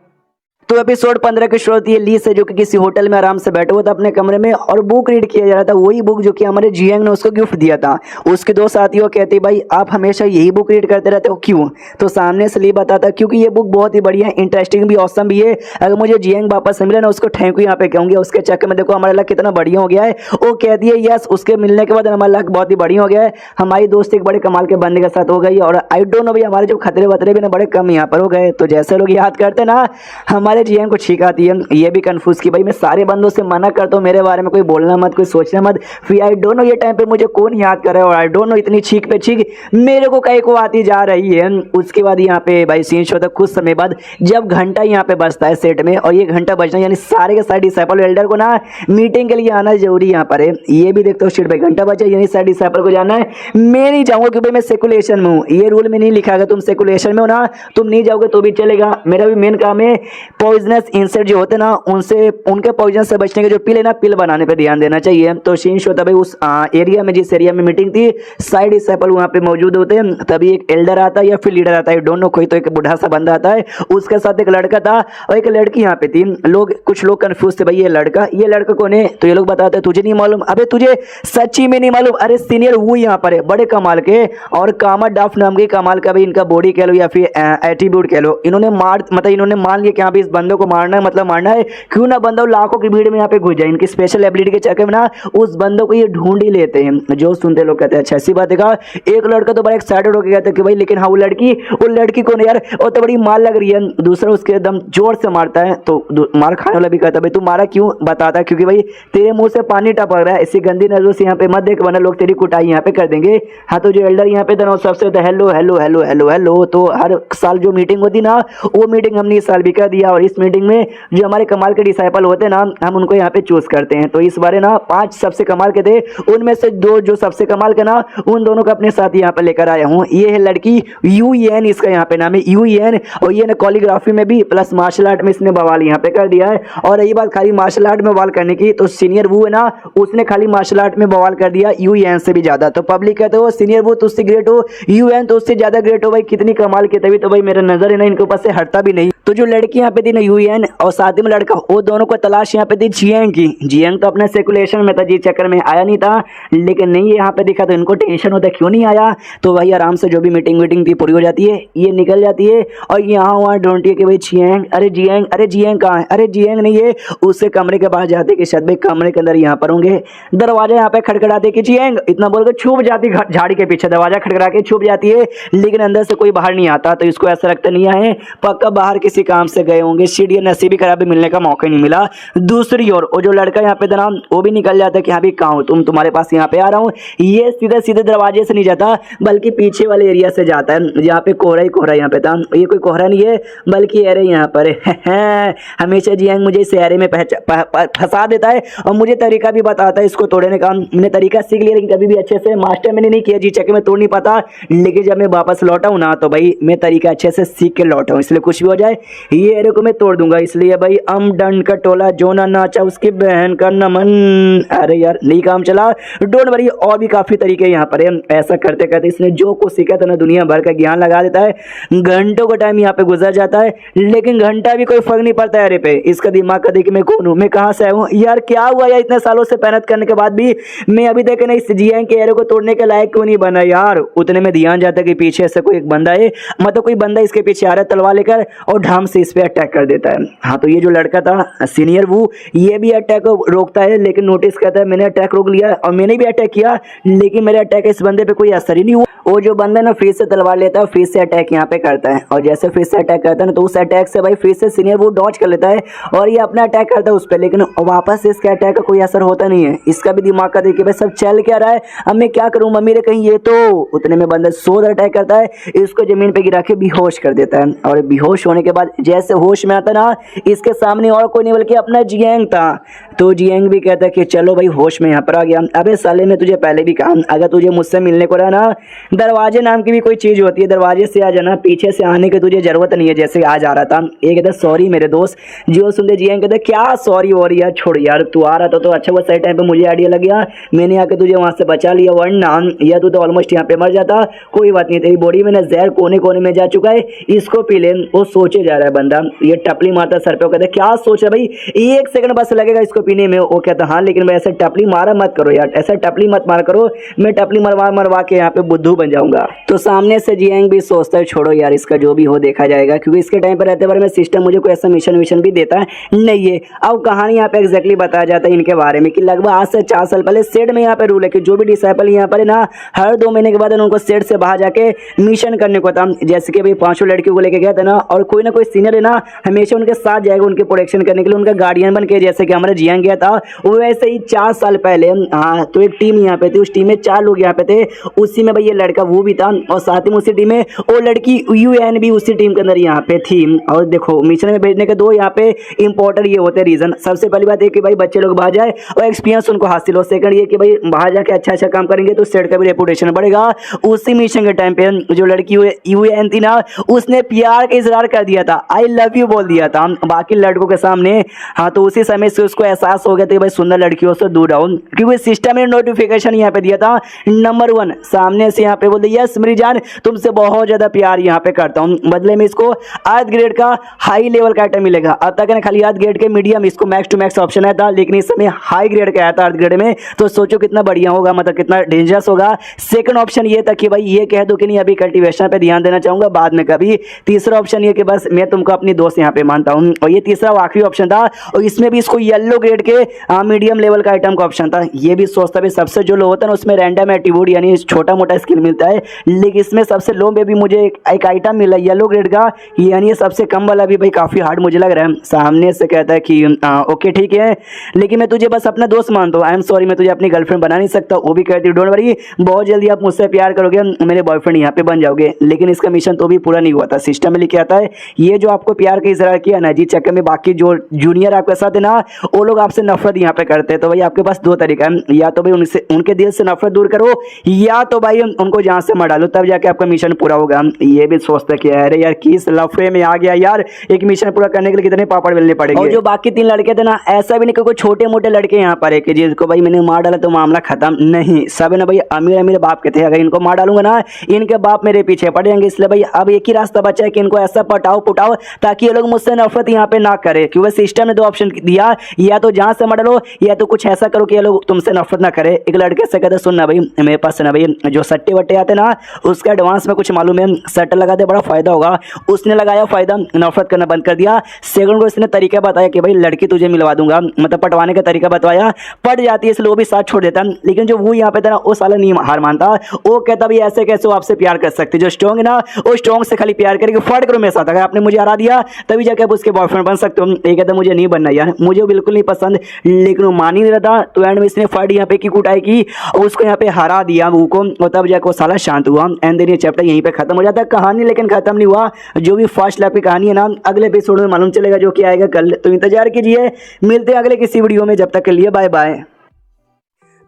तो एपिसोड 15 की शुरुआत ये ली से जो कि किसी होटल में आराम से बैठा हुआ था अपने कमरे में और बुक रीड किया जा रहा था, वही बुक जो कि हमारे जियांग ने उसको गिफ्ट दिया था। उसके दो साथियों कहते भाई आप हमेशा यही बुक रीड करते रहते हो क्यों। तो सामने से ली बताता क्योंकि ये बुक बहुत ही बढ़िया इंटरेस्टिंग भी ऑसम भी है, अगर मुझे जियांग वापस मिले ना उसको थैंक यू यहाँ पे कहूँगी। उसके चक्कर में देखो हमारा लक कितना बढ़िया हो गया है। वो कहती है यस उसके मिलने के बाद हमारा लक बहुत ही बढ़िया हो गया है, हमारी दोस्ती एक बड़े कमाल के बंदे के साथ हो गई और आई डोंट नो भाई हमारे जो खतरे वतरे भी ना बड़े कम यहाँ पर हो गए। तो जैसे लोग याद करते ना हमारे जियांग को छीका ये भी कंफ्यूज की भाई मैं सारे बंदों से मना करता हूँ मेरे बारे में कोई बोलना मत कोई सोचना मत, फिर आई डोंट नो ये टाइम पे मुझे कौन याद कर रहा है और आई डोंट नो इतनी छीक पे छीक मेरे को कहीं को आती जा रही है। उसके बाद यहाँ पे भाई सीन शो था कुछ समय बाद जब घंटा यहाँ पे बजता है सेट में और ये घंटा बजना यानी सारे के सारे डिसाइपल एल्डर को ना मीटिंग के लिए आना जरूरी यहाँ पर है। ये भी देखते हो सीट पे घंटा बजा यानी सारे डिसाइपल को जाना है। मैं नहीं जाऊंगा क्योंकि मैं सेकुलेशन में हूँ, ये रूल में नहीं लिखा है तुम सेकुलेशन में हो ना तुम नहीं जाओगे तो भी चलेगा। मेरा भी मेन काम है पॉइजनस इंसेक्ट जो होते ना उनसे उनके पॉइजन से बचने के जो पिल है ना पिल बनाने पे ध्यान देना चाहिए। तो सीन शो था भाई उस एरिया में जिस एरिया में मीटिंग थी साइड डिसाइपल वहाँ पे मौजूद होते हैं, तभी एक एल्डर आता है या फिर लीडर आता है दोनों, कोई तो एक बूढ़ा सा बंदा आता है उसके साथ एक लड़का था और एक लड़की यहाँ पे थी। कुछ लोग कंफ्यूज थे भाई ये लड़का कौन है। तो ये लोग बताते तुझे नहीं मालूम, अबे तुझे सच्ची में नहीं मालूम, अरे सीनियर वो यहाँ पर है बड़े कमाल के और कामा डाफ नाम के कमाल का भाई इनका बॉडी कह लो या फिर एटीट्यूड कह लो। इन्होंने इन्होंने मान लिया कि हाँ इस बंदे को मारना है मतलब मारना है, क्यों ना बंदा लाखों की भीड़ में यहाँ पे घुस जाए। इनकी स्पेशल एबिलिटी के चक्कर में ना उस बंदों को ये ढूंढ ही लेते हैं। जो सुनते लोग कहते हैं अच्छा ऐसी बात है। एक लड़का तो बड़ा एक्साइटेड होकर कहता है कि भाई लेकिन हाँ वो लड़की कौन है यार, वो तो बड़ी मार लग रही है। दूसरा उसके एकदम जोर से मारता है तो मार खाने वाला भी कहता है भाई तू मारा क्यों, बताता क्योंकि भाई तेरे मुंह से पानी टपक रहा है, इसी गंदी नजरों से यहाँ पे मत देख वरना लोग तेरी कुटाई यहाँ पे कर देंगे। हाँ तो जो एल्डर यहाँ पे था सबसे hello hello hello hello hello. तो हर साल जो मीटिंग होती ना वो मीटिंग हमने इस साल भी कर दिया और इस मीटिंग में जो हमारे कमाल के डिसाइपल होते हैं ना हम उनको यहाँ पे चूज करते हैं। तो इस बारे ना 5 सबसे कमाल के थे, उनमें से 2 जो सबसे कमाल के ना उन दोनों को अपने साथ यहाँ पे लेकर आया हूँ। ये है लड़की यूएन, इसका यहाँ पे नाम है यूएन और ये ना कोरियोग्राफी में भी प्लस मार्शल आर्ट में इसने बवाल यहाँ पे कर दिया है। और रही बात खाली मार्शल आर्ट में बवाल करने की तो सीनियर वो है ना उसने खाली मार्शल आर्ट में बवाल कर दिया यूएन से भी ज्यादा। तो पब्लिक कहते हो सीनियर वो तो उससे ग्रेट हो, यूएन तो उससे ज्यादा ग्रेट हो। भाई कितनी कमाल की, तभी तो भाई मेरा नजर है ना इनके ऊपर से हटता भी नहीं। तो जो लड़की यहाँ पे थी ना यूएन और साथ में लड़का, वो दोनों को तलाश यहाँ पे थी जियांग की। जियांग तो अपने सर्कुलेशन में था, जी चक्कर में आया नहीं था, लेकिन नहीं यहाँ पे दिखा तो इनको टेंशन होता क्यों नहीं आया। तो भाई आराम से जो भी मीटिंग थी पूरी हो जाती है, ये निकल जाती है और यहाँ वहाँ ढूंढती है कि भाई जियांग, अरे जियांग कहाँ है, अरे जियांग नहीं है। उससे कमरे के बाहर जाते कि शायद भाई कमरे के अंदर यहाँ पर होंगे। दरवाजा यहाँ पे खड़खड़ाते कि जियांग, इतना बोलकर छुप जाती झाड़ी के पीछे, दरवाजा खड़खड़ा के छुप जाती है, लेकिन अंदर से कोई बाहर नहीं आता। तो इसको ऐसा लगता नहीं आए, पक्का बाहर किसी काम से गए होंगे, सीढ़ी नसीबी खराब भी मिलने का मौका नहीं मिला। दूसरी ओर वो जो लड़का यहाँ पे था ना, वो भी निकल जाता है कि हाँ भी कहाँ हो तुम, तुम्हारे पास यहाँ पे आ रहा हूँ। ये सीधे सीधे दरवाजे से नहीं जाता बल्कि पीछे वाले एरिया से जाता है जहाँ पे कोहरा ही कोहरा यहाँ पे था। ये कोई कोहरा नहीं है बल्कि एरे यहाँ पर है। हमेशा जियांग मुझे इस एरे में फंसा देता है और मुझे तरीका भी बताता है इसको तोड़ने का। मैंने तरीका सीख लिया लेकिन कभी भी अच्छे से मास्टर मैंने नहीं किया, जी चक्के में तोड़ नहीं पाता। लेकिन जब मैं वापस लौटा हूँ ना तो भाई मैं तरीका अच्छे से सीख के लौटा हूँ, इसलिए कुछ भी हो जाए ये एरे को मैं तोड़ दूंगा। इसलिए भाई डंड का टोला जो ना नाचा उसकी बहन का नमन। अरे यार नहीं काम चला, डोंट वरी, और भी काफी तरीके यहाँ पर है। ऐसा करते करते इसने जो कुछ सीखा था ना दुनिया भर का ज्ञान लगा देता है। घंटों का टाइम यहाँ पे गुजर जाता है लेकिन घंटा भी कोई फर्क नहीं पड़ता है पे। इसका दिमाग का देखिए मैं कौन हूँ, मैं कहाँ से आया हूँ, यार क्या हुआ यार, इतने सालों से मेहनत करने के बाद भी मैं अभी तक नहीं इस जियांग के एरे को तोड़ने के लायक क्यों नहीं बना यार। उतने में ध्यान जाता है कि पीछे से कोई एक बंदा है, मतलब कोई बंदा इसके पीछे आ रहा है तलवार लेकर और ढाम से इस पे अटैक कर देता है। हाँ तो ये जो लड़का था सीनियर वो, ये भी अटैक को रोकता है लेकिन नोटिस करता है मैंने अटैक रोक लिया और मैंने भी अटैक किया लेकिन मेरे अटैक इस बंदे पे कोई असर ही नहीं हुआ। वो जो बंदा ना फिर से तलवार लेता है, फिर से अटैक यहाँ पे करता है और जैसे फिर से अटैक करता है ना तो उस अटैक से भाई फिर से सीनियर वो डॉज कर लेता है और ये अपना अटैक करता है उस पर, लेकिन वापस से इसके अटैक का कोई असर होता नहीं है। इसका भी दिमाग का देखिए भाई सब चल क्या रहा है, अब मैं क्या करूँ, मम्मी ने कहीं ये तो। उतने में बंदा सोच अटैक करता है, इसको जमीन पे गिरा के बेहोश कर देता है और बेहोश होने के बाद जैसे होश में आता ना, इसके सामने और कोई नहीं बल्कि अपना जियांग था। तो जियांग भी कहता है कि चलो भाई होश में यहाँ पर आ गया। अबे साले में तुझे पहले भी कहा अगर तुझे मुझसे मिलने को रहा ना, दरवाजे नाम की भी कोई चीज होती है, दरवाजे से आ जाना, पीछे से आने की तुझे जरूरत नहीं है जैसे आज आ रहा था। ये कहता सॉरी मेरे दोस्त। जो सुनते जियांग कहते क्या सॉरी वॉरी यार, छोड़ यार, तू आ रहा था तो अच्छा वो सही टाइम पे मुझे आइडिया लग गया, मैंने आके तुझे वहां से बचा लिया, वरना या तू तो ऑलमोस्ट यहाँ पे मर जाता। कोई बात नहीं, तेरी बॉडी में ना जहर कोने कोने में जा चुका है, इसको पी ले। वो सोचे जा रहा है बंदा, ये टपली मारता सर पे, कहता क्या सोच रहा भाई, 1 सेकंड बस लगेगा इसको पीने में। वो कहता हाँ लेकिन भाई ऐसा टपली मारा मत करो यार, ऐसा टपली मत मारा करो, मैं टपली मरवा मरवा के यहाँ पे बुद्धू बन जाऊंगा। तो सामने से जियांग भी सोचता है छोड़ो यार इसका जो भी हो देखा जाएगा, क्योंकि इसके टाइम पर रहते बार में सिस्टम मुझे कोई ऐसा मिशन भी देता है नहीं है। अब कहानी यहाँ पे एग्जैक्टली बताया जाता है इनके बारे में कि लगभग आज से 4 साल पहले सेट में यहाँ पे रूल है कि जो भी डिसाइपल यहाँ पर है ना, हर 2 महीने के बाद उनको सेट से बाहर जाके मिशन करने को था। जैसे कि भाई 5 लड़कियों को लेके गया था ना, और कोई ना कोई सीनियर है ना हमेशा उनके साथ जाएगा उनके प्रोटेक्शन करने के लिए, उनका गार्डियन बन के, जैसे कि हमारा जियांग गया था वैसे ही 4 साल पहले। हाँ तो एक टीम यहाँ पे थी, उस टीम में 4 लोग यहाँ पे थे, उसी में भाई ये लड़का वो भी था और साथ में उसी टीम में वो लड़की यूएन भी उसी टीम के अंदर यहाँ पे थी। और देखो मिशन में भेजने के 2 यहाँ पे इंपॉर्टेंट ये होते हैं रीजन। सबसे पहली बात है कि भाई बच्चे लोग बाहर जाए और एक्सपीरियंस उनको हासिल हो। सेकंड ये कि भाई बाहर जाके अच्छा काम करेंगे तो सेट का भी रेपुटेशन बढ़ेगा। उसी मिशन के टाइम पे जो लड़की यूएन थी ना, उसने प्यार का इजहार कर दिया था, आई लव यू बोल दिया था बाकी लड़कों के सामने। हाँ तो उसी समय से उसको एहसास हो गया था कि भाई सुंदर लड़कियों से दूर रहो, क्योंकि सिस्टम ने नोटिफिकेशन यहाँ पे दिया था नंबर 1 सामने से यहाँ पे बोल दिया यस मेरी जान तुमसे बहुत ज्यादा प्यार यहाँ पे करता हूँ, बदले में इसको 8 ग्रेड का हाई लेवल का आइटम मिलेगा। अब तक खाली 8 ग्रेड के मीडियम, इसको मैक्स टू मैक्स ऑप्शन आया था, लेकिन इस समय हाई ग्रेड का आया था 8 ग्रेड में। तो सोचो कितना बढ़िया होगा, मतलब कितना डेंजरस होगा। सेकंड ऑप्शन ये था कि भाई ये कह दो कि नहीं अभी कल्टीवेशन पे ध्यान देना चाहूंगा बाद में कभी। तीसरा ऑप्शन ये कि बस मैं तुमको अपनी दोस्त यहाँ पे मानता हूँ, और ये तीसरा आखिरी ऑप्शन था। और इसमें भी इसको येलो ग्रेड के मीडियम लेवल का आइटम का ऑप्शन था। ये भी सोचता है सबसे जो लो होता है ना उसमें रैंडम एट्रीब्यूट यानी छोटा मोटा स्किल मिलता है, लेकिन इसमें सबसे लो में भी मुझे एक आइटम मिला येलो ग्रेड का, यानी सबसे कम वाला भी भाई काफी हार्ड मुझे लग रहा है। सामने से कहता है कि ओके ठीक है लेकिन मैं तुझे बस अपना दोस्त मानता हूँ, आई एम सॉरी मैं तुझे अपनी गर्लफ्रेंड बना नहीं सकता। वो भी कहती है डोंट वरी बहुत जल्दी आप मुझसे प्यार करोगे, मेरे बॉयफ्रेंड यहाँ पे बन जाओगे। लेकिन इसका मिशन तो भी पूरा नहीं हुआ था। सिस्टम में लिखा आता है ये जो आपको प्यार का इजहार किया ना जी चक्कर में बाकी जो जूनियर आपके साथ है ना वो लोग आपसे नफरत यहाँ पे करते हैं। तो भाई आपके पास 2 तरीका है, या तो भाई उनके दिल से नफरत दूर करो या तो भाई उनको जहाँ से मार डालो, तब जाके आपका मिशन पूरा होगा। ये भी सोचता कि अरे यार किस लफड़े में आ गया यार, एक मिशन पूरा करने के लिए कितने पापड़ बेलने पड़ेंगे। और जो बाकी 3 लड़के थे ना ऐसा भी नहीं कोई छोटे मोटे लड़के यहाँ पर है कि जिसको भाई मैंने मार डाला तो मामला खत्म, नहीं सब ना भाई अमीर अमीर बाप के थे। अगर इनको मार डालूंगा ना इनके बाप मेरे पीछे पड़ जाएंगे, इसलिए भाई अब एक ही रास्ता बचा है कि इनको ऐसा पटाओ पुटाओ ताकि ये लोग मुझसे नफरत यहाँ पे ना करे, क्योंकि सिस्टम ने दो ऑप्शन दिया, या तो जान से मर लो या तो कुछ ऐसा करो कि ये लोग तुमसे नफरत ना करे। एक लड़के से कहते सुन ना भाई, मेरे पास ना भाई जो सट्टे वट्टे आते ना उसका एडवांस में कुछ मालूम है, सट्ट लगा दे बड़ा फायदा होगा। उसने लगाया फायदा, नफरत करना बंद कर दिया। सेकंड को इसने तरीका बताया कि भाई लड़की तुझे मिलवा दूंगा, मतलब पटवाने का तरीका बताया, पट जाती है इसलिए वो भी साथ छोड़ देता। लेकिन जो वो यहाँ पे था ना वो साला नहीं हार मानता, वो कहता भाई ऐसे कैसे वो आपसे प्यार कर सकते, जो स्ट्रॉन्ग है ना वो स्ट्रॉन्ग से खाली प्यार करेगी, फट करो मेरे साथ, अगर आपने मुझे हरा दिया तभी जाके आप उसके बॉयफ्रेंड बन सकते हो। ये कहता मुझे नहीं बनना यार, मुझे बिल्कुल नहीं पसंद, लेकिन वो मान ही नहीं रहा। तो एंड में इसने फाइट यहाँ पे की कुटाई की, उसको यहाँ पे हरा दिया वो को, और तब जाकर वो साला शांत हुआ। एंड देन ये चैप्टर यहीं पे खत्म हो जाता है कहानी, लेकिन खत्म नहीं हुआ। जो भी फर्स्ट लैप की कहानी है ना अगले एपिसोड में मालूम चलेगा जो कि आएगा कल, तो इंतजार कीजिए। मिलते हैं अगले किसी वीडियो में, जब तक के लिए बाय बाय।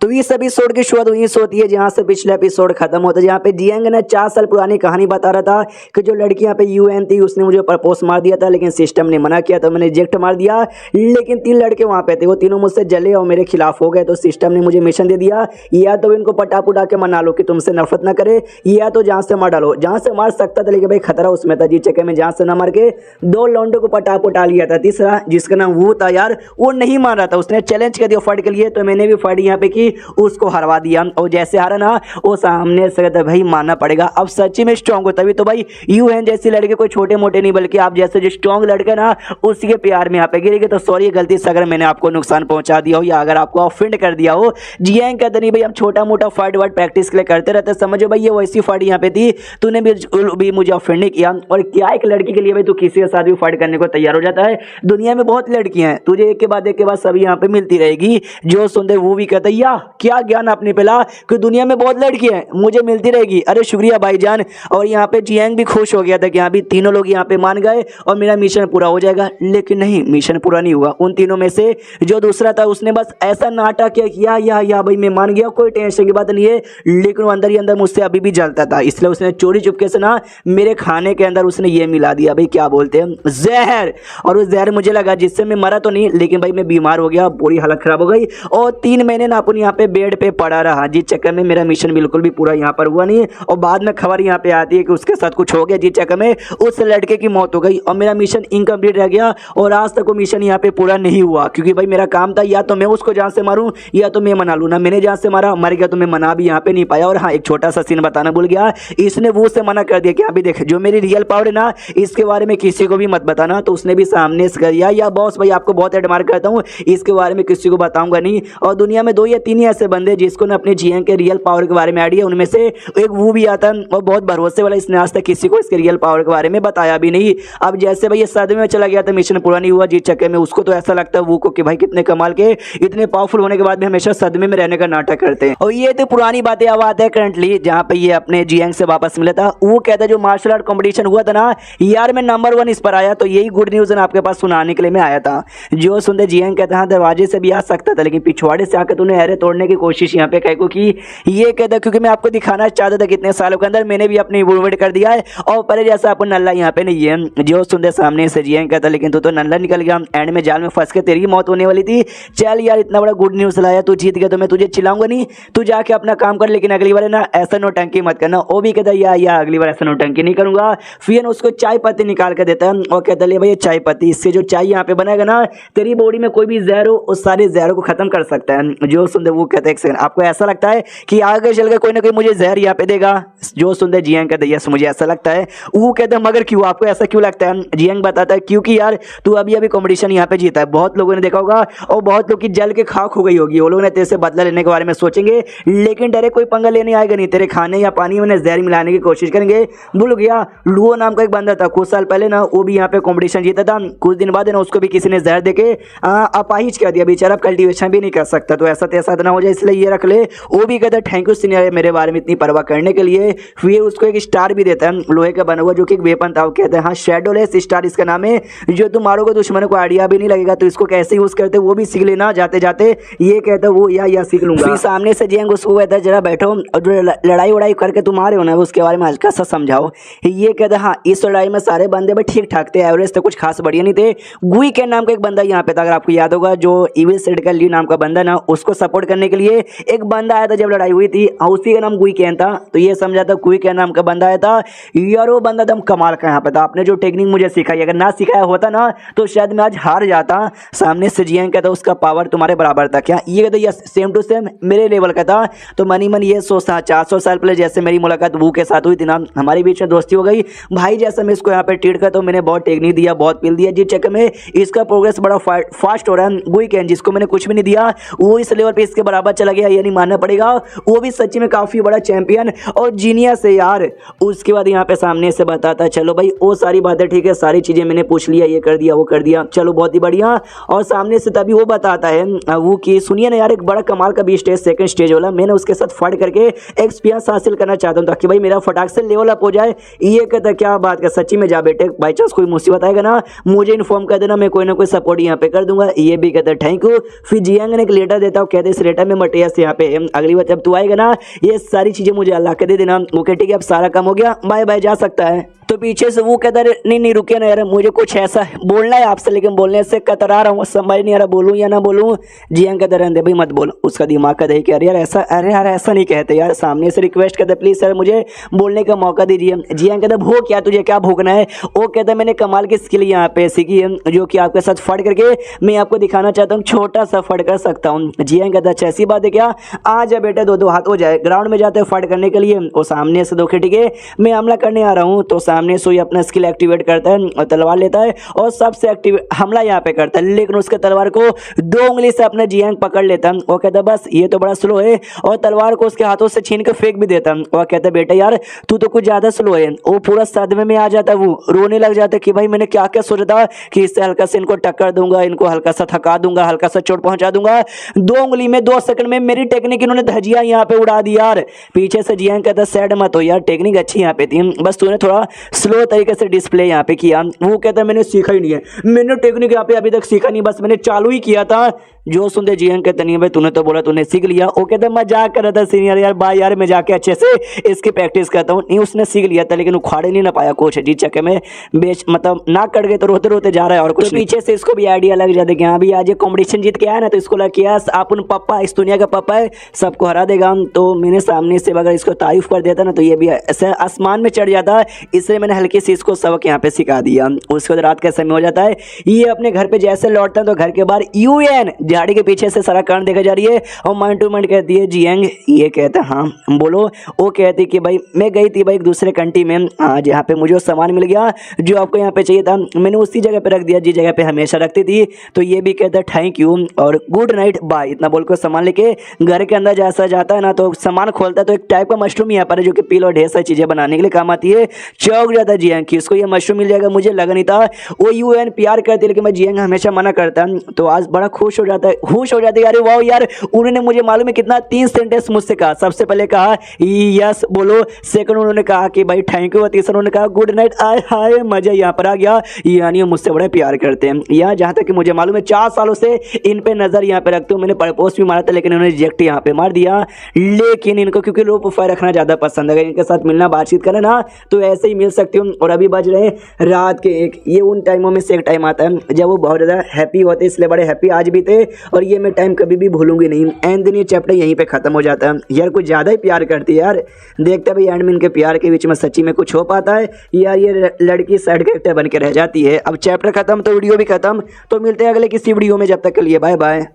तो इस एपिसोड की शुरुआत वहीं से होती है जहां से पिछला एपिसोड खत्म होता है, जहां पे जियांग ने 4 साल पुरानी कहानी बता रहा था कि जो लड़की यहाँ पे यूएन थी उसने मुझे प्रपोज मार दिया था, लेकिन सिस्टम ने मना किया तो मैंने रिजेक्ट मार दिया। लेकिन 3 लड़के वहां पे थे, वो तीनों मुझसे जले और मेरे खिलाफ हो गए, तो सिस्टम ने मुझे मिशन दे दिया, या तो इनको पटा पुटा के मना लो कि तुमसे नफरत ना करे, या तो जहां से मार डालो। जहां से मार सकता था लेकिन भाई खतरा उसमें था, जिस चक्कर में जहां से ना मार के 2 लौंडों को पटा पुटा लिया था। तीसरा जिसका नाम वो था यार, वो नहीं मार रहा था, उसने चैलेंज कर दिया फाइट के लिए, तो मैंने भी फाइट यहाँ पे की, उसको हरवा दिया। और जैसे हारा ना वो सामने से कहता भाई मानना पड़ेगा, अब सच्ची में स्ट्रांग हो तभी तो भाई यूएन जैसी लड़के कोई छोटे मोटे नहीं बल्कि आप जैसे जो स्ट्रांग लड़के ना उसी के प्यार में यहाँ पे गिरेंगे। तो सॉरी गलती से अगर मैंने आपको नुकसान पहुंचा दिया हो या अगर आपको ऑफेंड कर दिया हो। जियांग कहते नहीं भाई हम छोटा मोटा फाइट वाइट प्रैक्टिस के लिए करते रहते, समझो भाई ये वैसी फाइट यहाँ पे थी, तूने भी मुझे ऑफेंड नहीं किया। और क्या एक लड़की के लिए भाई तू किसी के साथ भी फाइट करने को तैयार हो जाता है, दुनिया में बहुत लड़कियां हैं, तुझे एक के बाद सभी यहाँ पे मिलती रहेगी। जो सुनते वो भी कहते या क्या ज्ञान आपने पहला कि दुनिया में बहुत लड़कियां हैं, मुझे मिलती रहेगी। अरे शुक्रिया भाईजान। और यहाँ पे जियांग भी खुश हो गया था कि यहाँ भी तीनों लोग यहाँ पे मान गए और मेरा मिशन पूरा हो जाएगा, लेकिन नहीं मिशन पूरा नहीं हुआ। उन तीनों में से जो दूसरा था उसने बस ऐसा नाटक किया या भाई मैं मान गया, कोई टेंशन की बात नहीं है, लेकिन वो अंदर ही अंदर मुझसे अभी भी जलता था, इसलिए उसने चोरी चुपके से ना मेरे खाने के अंदर उसने ये मिला दिया, भाई क्या बोलते हैं जहर। और वो जहर मुझे लगा जिससे मैं मरा तो नहीं, लेकिन भाई मैं बीमार हो गया, पूरी हालत खराब हो गई और 3 महीने ना अपन यहाँ पे बेड पे पड़ा रहा, जिस चक्कर में मेरा मिशन बिल्कुल भी पूरा यहाँ पर हुआ नहीं। और बाद में खबर यहाँ पे आती है कि उसके साथ कुछ हो गया, जिस चक्कर में उस लड़के की मौत हो गई और मेरा मिशन इनकम्प्लीट रह गया। और आज तक वो मिशन यहाँ पे पूरा नहीं हुआ, क्योंकि भाई मेरा काम था या तो मैं उसको जान से मारूं या तो मैं मना लूं ना। मैंने जान से मारा, मर गया, तो मैं मना भी यहाँ पे नहीं पाया। और हाँ एक छोटा सा सीन बताना भूल गया, इसने वो से मना कर दिया कि अभी देख जो मेरी रियल पावर है ना इसके बारे में किसी को भी मत बताना, तो उसने भी सामने से कर दिया या बॉस भाई आपको बहुत एडमायर करता हूँ, इसके बारे में किसी को बताऊंगा नहीं। और दुनिया में 2 या 3 ही ऐसे बंदे जिसको ना अपने जियांग के रियल पावर के बारे में आइडिया, उनमें से एक वो भी आता और बहुत भरोसे वाला, इसने आज तक किसी को इसके रियल पावर के बारे में बताया भी नहीं। अब जैसे भाई ये सदमे में चला गया था, मिशन पूरा नहीं हुआ, जिस चक्कर में उसको तो ऐसा लगता है वो को कि भाई कितने कमाल के, इतने पावरफुल होने के बाद भी हमेशा सदमे में रहने का नाटक करते हैं। और ये तो पुरानी बातें अब आते हैं करंटली, जहां पे ये अपने जियांग से वापस मिला था। वो कहता है जो मार्शल आर्ट कॉम्पिटिशन हुआ था ना यार मैं नंबर 1 इस पर आया, तो यही गुड न्यूज आपके पास सुनाने के लिए मैं आया था। जो सुनते जियांग कहता है दरवाजे से भी आ सकता था, लेकिन पिछवाड़े से आकर तूने अरे तोड़ने की कोशिश यहाँ पे कह की। ये कहता क्योंकि मैं आपको दिखाना चाहता था कितने सालों के अंदर मैंने भी अपनी इम्प्रूवमेंट कर दिया है और पहले जैसा अपन नल्ला यहाँ पे नहीं है। जो सुनते सामने से जियांग कहता लेकिन तू तो नल्ला निकल गया, एंड में जाल में फंस के तेरी मौत होने वाली थी। चल यार इतना बड़ा गुड न्यूज लाया, तू जीत गया तो मैं तुझे चिल्लाऊंगा नहीं, तू जाके अपना काम कर, लेकिन अगली बार ना ऐसा नौटंकी मत करना। वो भी कहता या अगली बार ऐसा नौटंकी नहीं करूंगा। फिर उसको चाय पत्ती निकाल कर देता है और कहता ले भाई चाय पत्ती, इससे जो चाय यहाँ पे बनाएगा ना तेरी बॉडी में कोई भी जहर हो उस सारे जहरों को खत्म कर सकता है। जो सुनते वो कहते एक सेकंड आपको ऐसा लगता है कि आगे चल के कोई ना कोई मुझे जहर यहाँ पे देगा? जो सुनते जियांग कहते यस मुझे ऐसा लगता है। वो कहते हैं मगर क्यों, आपको ऐसा क्यों लगता है? जियांग बताता है क्योंकि यार तू अभी कंपटीशन यहाँ पे जीता है, बहुत लोगों ने देखा होगा और बहुत लोग की जल के खाक हो गई होगी, वो लोग ने तेरे से बदला लेने के बारे में सोचेंगे, लेकिन डायरेक्ट कोई पंगा लेने आएगा नहीं, तेरे खाने या पानी में जहर मिलाने की कोशिश करेंगे। भूल गया लुओ नाम का एक बंदा था कुछ साल पहले ना, वो भी यहाँ पे कंपटीशन जीता था, कुछ दिन बाद ना उसको भी किसी ने जहर देके अपाहिज कर दिया, बेचारा कल्टीवेशन भी नहीं कर सकता। तो ऐसा तैसा ना हो जाए इसलिए ये रख ले। वो भी कहता थैंक यू सीनियर मेरे बारे में इतनी परवाह करने के लिए। फिर उसको एक स्टार भी देता है लोहे का बना हुआ जो कि एक वेपन था। वो कहते हैं हाँ शैडोलेस स्टार इसका नाम है, जो तुम मारोगे दुश्मन को आइडिया भी नहीं लगेगा, तो इसको कैसे यूज करते वो भी सीख लेना जाते जाते। ये कहता वो या सीख लूंगा। फिर सामने से जियांग उसको कहता है जरा बैठो और जो लड़ाई उड़ाई करके तुम आ रहे हो ना उसके बारे में हल्का सा समझाओ। ये कहता है हाँ इस लड़ाई में सारे बंदे भी ठीक ठाक थे, एवरेज तो कुछ खास बढ़िया नहीं थे। गुई के नाम का एक बंदा यहाँ पे था, अगर आपको याद होगा, जो इविल सेड का ली नाम का बंदा ना उसको सपोर्ट करने के लिए एक बंदा आया था जब लड़ाई हुई थी, उसी का नाम गुइकेन था। तो ये समझा था गुइकेन नाम का बंदा आया था यार, वो बंदा दम कमाल का यहाँ पे था। आपने जो टेक्निक मुझे सिखाई, अगर ना सिखाया होता ना तो शायद मैं आज हार जाता। सामने से जियांग कहता उसका पावर तुम्हारे बराबर था क्या? ये कहता यस सेम टू सेम मेरे लेवल का था। तो मनी मन ये सोचता 400 साल पहले जैसे मेरी मुलाकात वू के साथ हुई थी ना, हमारे बीच में दोस्ती हो गई भाई। जैसा मैं इसको यहाँ पे ट्रीट करता हूँ, मैंने बहुत टेक्निक दिया, बहुत पिल दिया, जिस चक्कर में इसका प्रोग्रेस बड़ा फास्ट हो रहा है। गुइकेन जिसको मैंने कुछ भी नहीं दिया वो इस लेवल पे इसके बराबर चला गया, ये नहीं मानना पड़ेगा। वो भी सच्ची में काफी बड़ा चैंपियन और जीनियस है यार। उसके बाद यहाँ पे सामने से बताता चलो भाई वो सारी बातें ठीक है, सारी चीजें मैंने पूछ लिया, ये कर दिया वो कर दिया, चलो बहुत ही बढ़िया। और सामने से तभी वो बताता है वो कि सुनिए ना यार, एक बड़ा कमाल का भी स्टेज सेकंड स्टेज वाला मैंने उसके साथ फाइट करके एक्सपीरियंस हासिल करना चाहता हूँ ताकि भाई मेरा फटाक से लेवल अप हो जाए। ये कहता क्या बात का सच्ची में जा बेटे, बाई चांस कोई मुसीबत आएगा ना मुझे इन्फॉर्म कर देना, मैं कोई ना कोई सपोर्ट यहाँ पे कर दूंगा। ये भी कहता थैंक यू। फिर जियांग ने एक लेटर देता हूँ, कहते इस लेटर में मटेरियल्स यहाँ पे अगली बार जब तू आएगा ना ये सारी चीजें मुझे अल्लाह के दे देना। ओके ठीक है, अब सारा काम हो गया, बाय बाय, जा सकता है। तो पीछे से वो कहता है नहीं नहीं रुकिए ना यार, मुझे कुछ ऐसा बोलना है आपसे, लेकिन बोलने से कतरा रहा हूँ, समझ नहीं आ रहा बोलूँ या ना बोलूँ। जियांग कहता रहने दे भाई मत बोल। उसका दिमाग का दही कि अरे यार ऐसा, अरे यार ऐसा नहीं कहते यार, सामने से रिक्वेस्ट करते प्लीज सर मुझे बोलने का मौका दीजिए। जियांग कहता भूख क्या, तुझे क्या भूखना है? वो कहता मैंने कमाल की स्किल यहाँ पे सीखी है जो कि आपके साथ फाइट करके मैं आपको दिखाना चाहता हूँ, छोटा सा फाइट कर सकता हूँ। जियांग कहता अच्छा ऐसी बात है क्या? आ जा बेटा, दो दो हाथ हो जाए। ग्राउंड में जाते हैं फाइट करने के लिए, और सामने से दो ठीक है मैं हमला करने आ रहा हूँ। तो सामने से अपना स्किल एक्टिवेट करता है और तलवार लेता है और सबसे एक्टिवेट हमला यहाँ पे करता है, लेकिन उसके तलवार को 2 उंगली से अपने जियांग पकड़ लेता है। वो कहता बस ये तो बड़ा स्लो है, और तलवार को उसके हाथों से छीन कर फेंक भी देता है। वो कहता बेटा यार तू तो कुछ ज्यादा स्लो है। वो पूरा सदमे में आ जाता है, वो रोने लग जाता है कि भाई मैंने क्या क्या सोचा था कि इससे हल्का से इनको टक्कर दूंगा, इनको हल्का सा थका दूंगा, हल्का सा चोट पहुंचा दूंगा। 2 उंगली में 2 सेकंड में मेरी टेक्निक इन्होंने धजिया यहाँ पे उड़ा दी यार। पीछे से जियांग कहता सैड मत हो यार, टेक्निक अच्छी यहाँ पे थी, बस तूने थोड़ा स्लो तरीके से डिस्प्ले यहाँ पे किया। वो कहता है मैंने सीखा ही नहीं है, मैंने टेक्निक यहाँ पे अभी तक सीखा नहीं, बस मैंने चालू ही किया था। जो सुनते जियांग कहते नहीं भाई तूने तो बोला तूने सीख लिया। वो कहता मजाक कर रहा था सीनियर यार, बाय यार मैं जाके अच्छे से इसकी प्रैक्टिस करता हूँ। नहीं उसने सीख लिया था लेकिन उखाड़े नहीं ना पाया कोच, जी चक्के में बेच मतलब नाक कट गए तो रोते रोते जा रहा है। और कुछ पीछे से इसको भी आइडिया लग जाता है कि हाँ भी आज ये कॉम्पिटिशन जीत के आया ना, तो इसको लग किया अपन पप्पा इस दुनिया का पप्पा है, सबको हरा देगा। तो मैंने सामने से अगर इसको तारीफ कर देता ना तो ये भी ऐसे आसमान में चढ़ जाता, इसलिए मैंने हल्की सी इसको सबक यहाँ पे सिखा दिया। उसके बाद रात का समय हो जाता है, ये अपने घर पे जैसे लौटता है तो घर के बाहर यूएन झाड़ी के पीछे से सारा कांड देखा जा रही है और माइंड टू माइंड कहती है जियांग। ये कहता है हाँ बोलो। वो कहती कि भाई मैं गई थी भाई एक दूसरे कंट्री में, आज यहाँ पे मुझे वो सामान मिल गया जो आपको यहाँ पे चाहिए था, मैंने उसी जगह पे रख दिया जिस जगह पे हमेशा रखती थी। तो ये भी कहता है थैंक यू और गुड नाइट बाय। इतना बोलकर सामान लेके घर के अंदर जैसा जाता है ना तो सामान खोलता है तो एक टाइप का मशरूम यहाँ पर है जो कि पील और ढेर सारी चीजें बनाने के लिए काम आती है। चौक जाता है जियांग कि इसको ये मशरूम मिल जाएगा, मुझे लगा नहीं था। वो यूएन प्यार करती है लेकिन मैं जियांग हमेशा मना करता है, तो आज बड़ा खुश हो जाता है, खुश हो जाती है। अरे वाह यार, उन्होंने मुझे मालूम है कितना 3 सेंटेंस मुझसे कहा। सबसे पहले कहा यस बोलो, सेकंड उन्होंने कहा कि भाई थैंक यू, और तीसरा उन्होंने कहा गुड नाइट। आय हाय मजा यहाँ पर आ गया, यानी मुझसे बड़े प्यार करते हैं। यहाँ जहाँ तक कि मुझे मालूम है 4 सालों से इन पे नजर यहाँ पे रखते हूँ। मैंने प्रपोज भी मारा था लेकिन उन्होंने रिजेक्ट यहाँ पे मार दिया। लेकिन इनको क्योंकि लो प्रोफाइल रखना ज्यादा पसंद है, इनके साथ मिलना बातचीत करना ना तो ऐसे ही मिल सकती हूँ। और अभी बज रहे रात के 1, ये उन टाइमों में से एक टाइम आता है जब वो बहुत ज़्यादा हैप्पी होते, इसलिए बड़े हैप्पी आज भी थे और ये मैं टाइम कभी भी भूलूंगी नहीं। एंड दिन ये चैप्टर यहीं पे खत्म हो जाता है। यार कुछ ज़्यादा ही प्यार करती है यार, देखते भाई एंड में इनके प्यार के बीच में सच्ची में कुछ हो पाता है यार, ये लड़की साइड कैरेक्टर बन के रह जाती है। अब चैप्टर खत्म तो वीडियो भी खत्म, तो मिलते हैं अगले किसी वीडियो में, जब तक के लिए बाय बाय।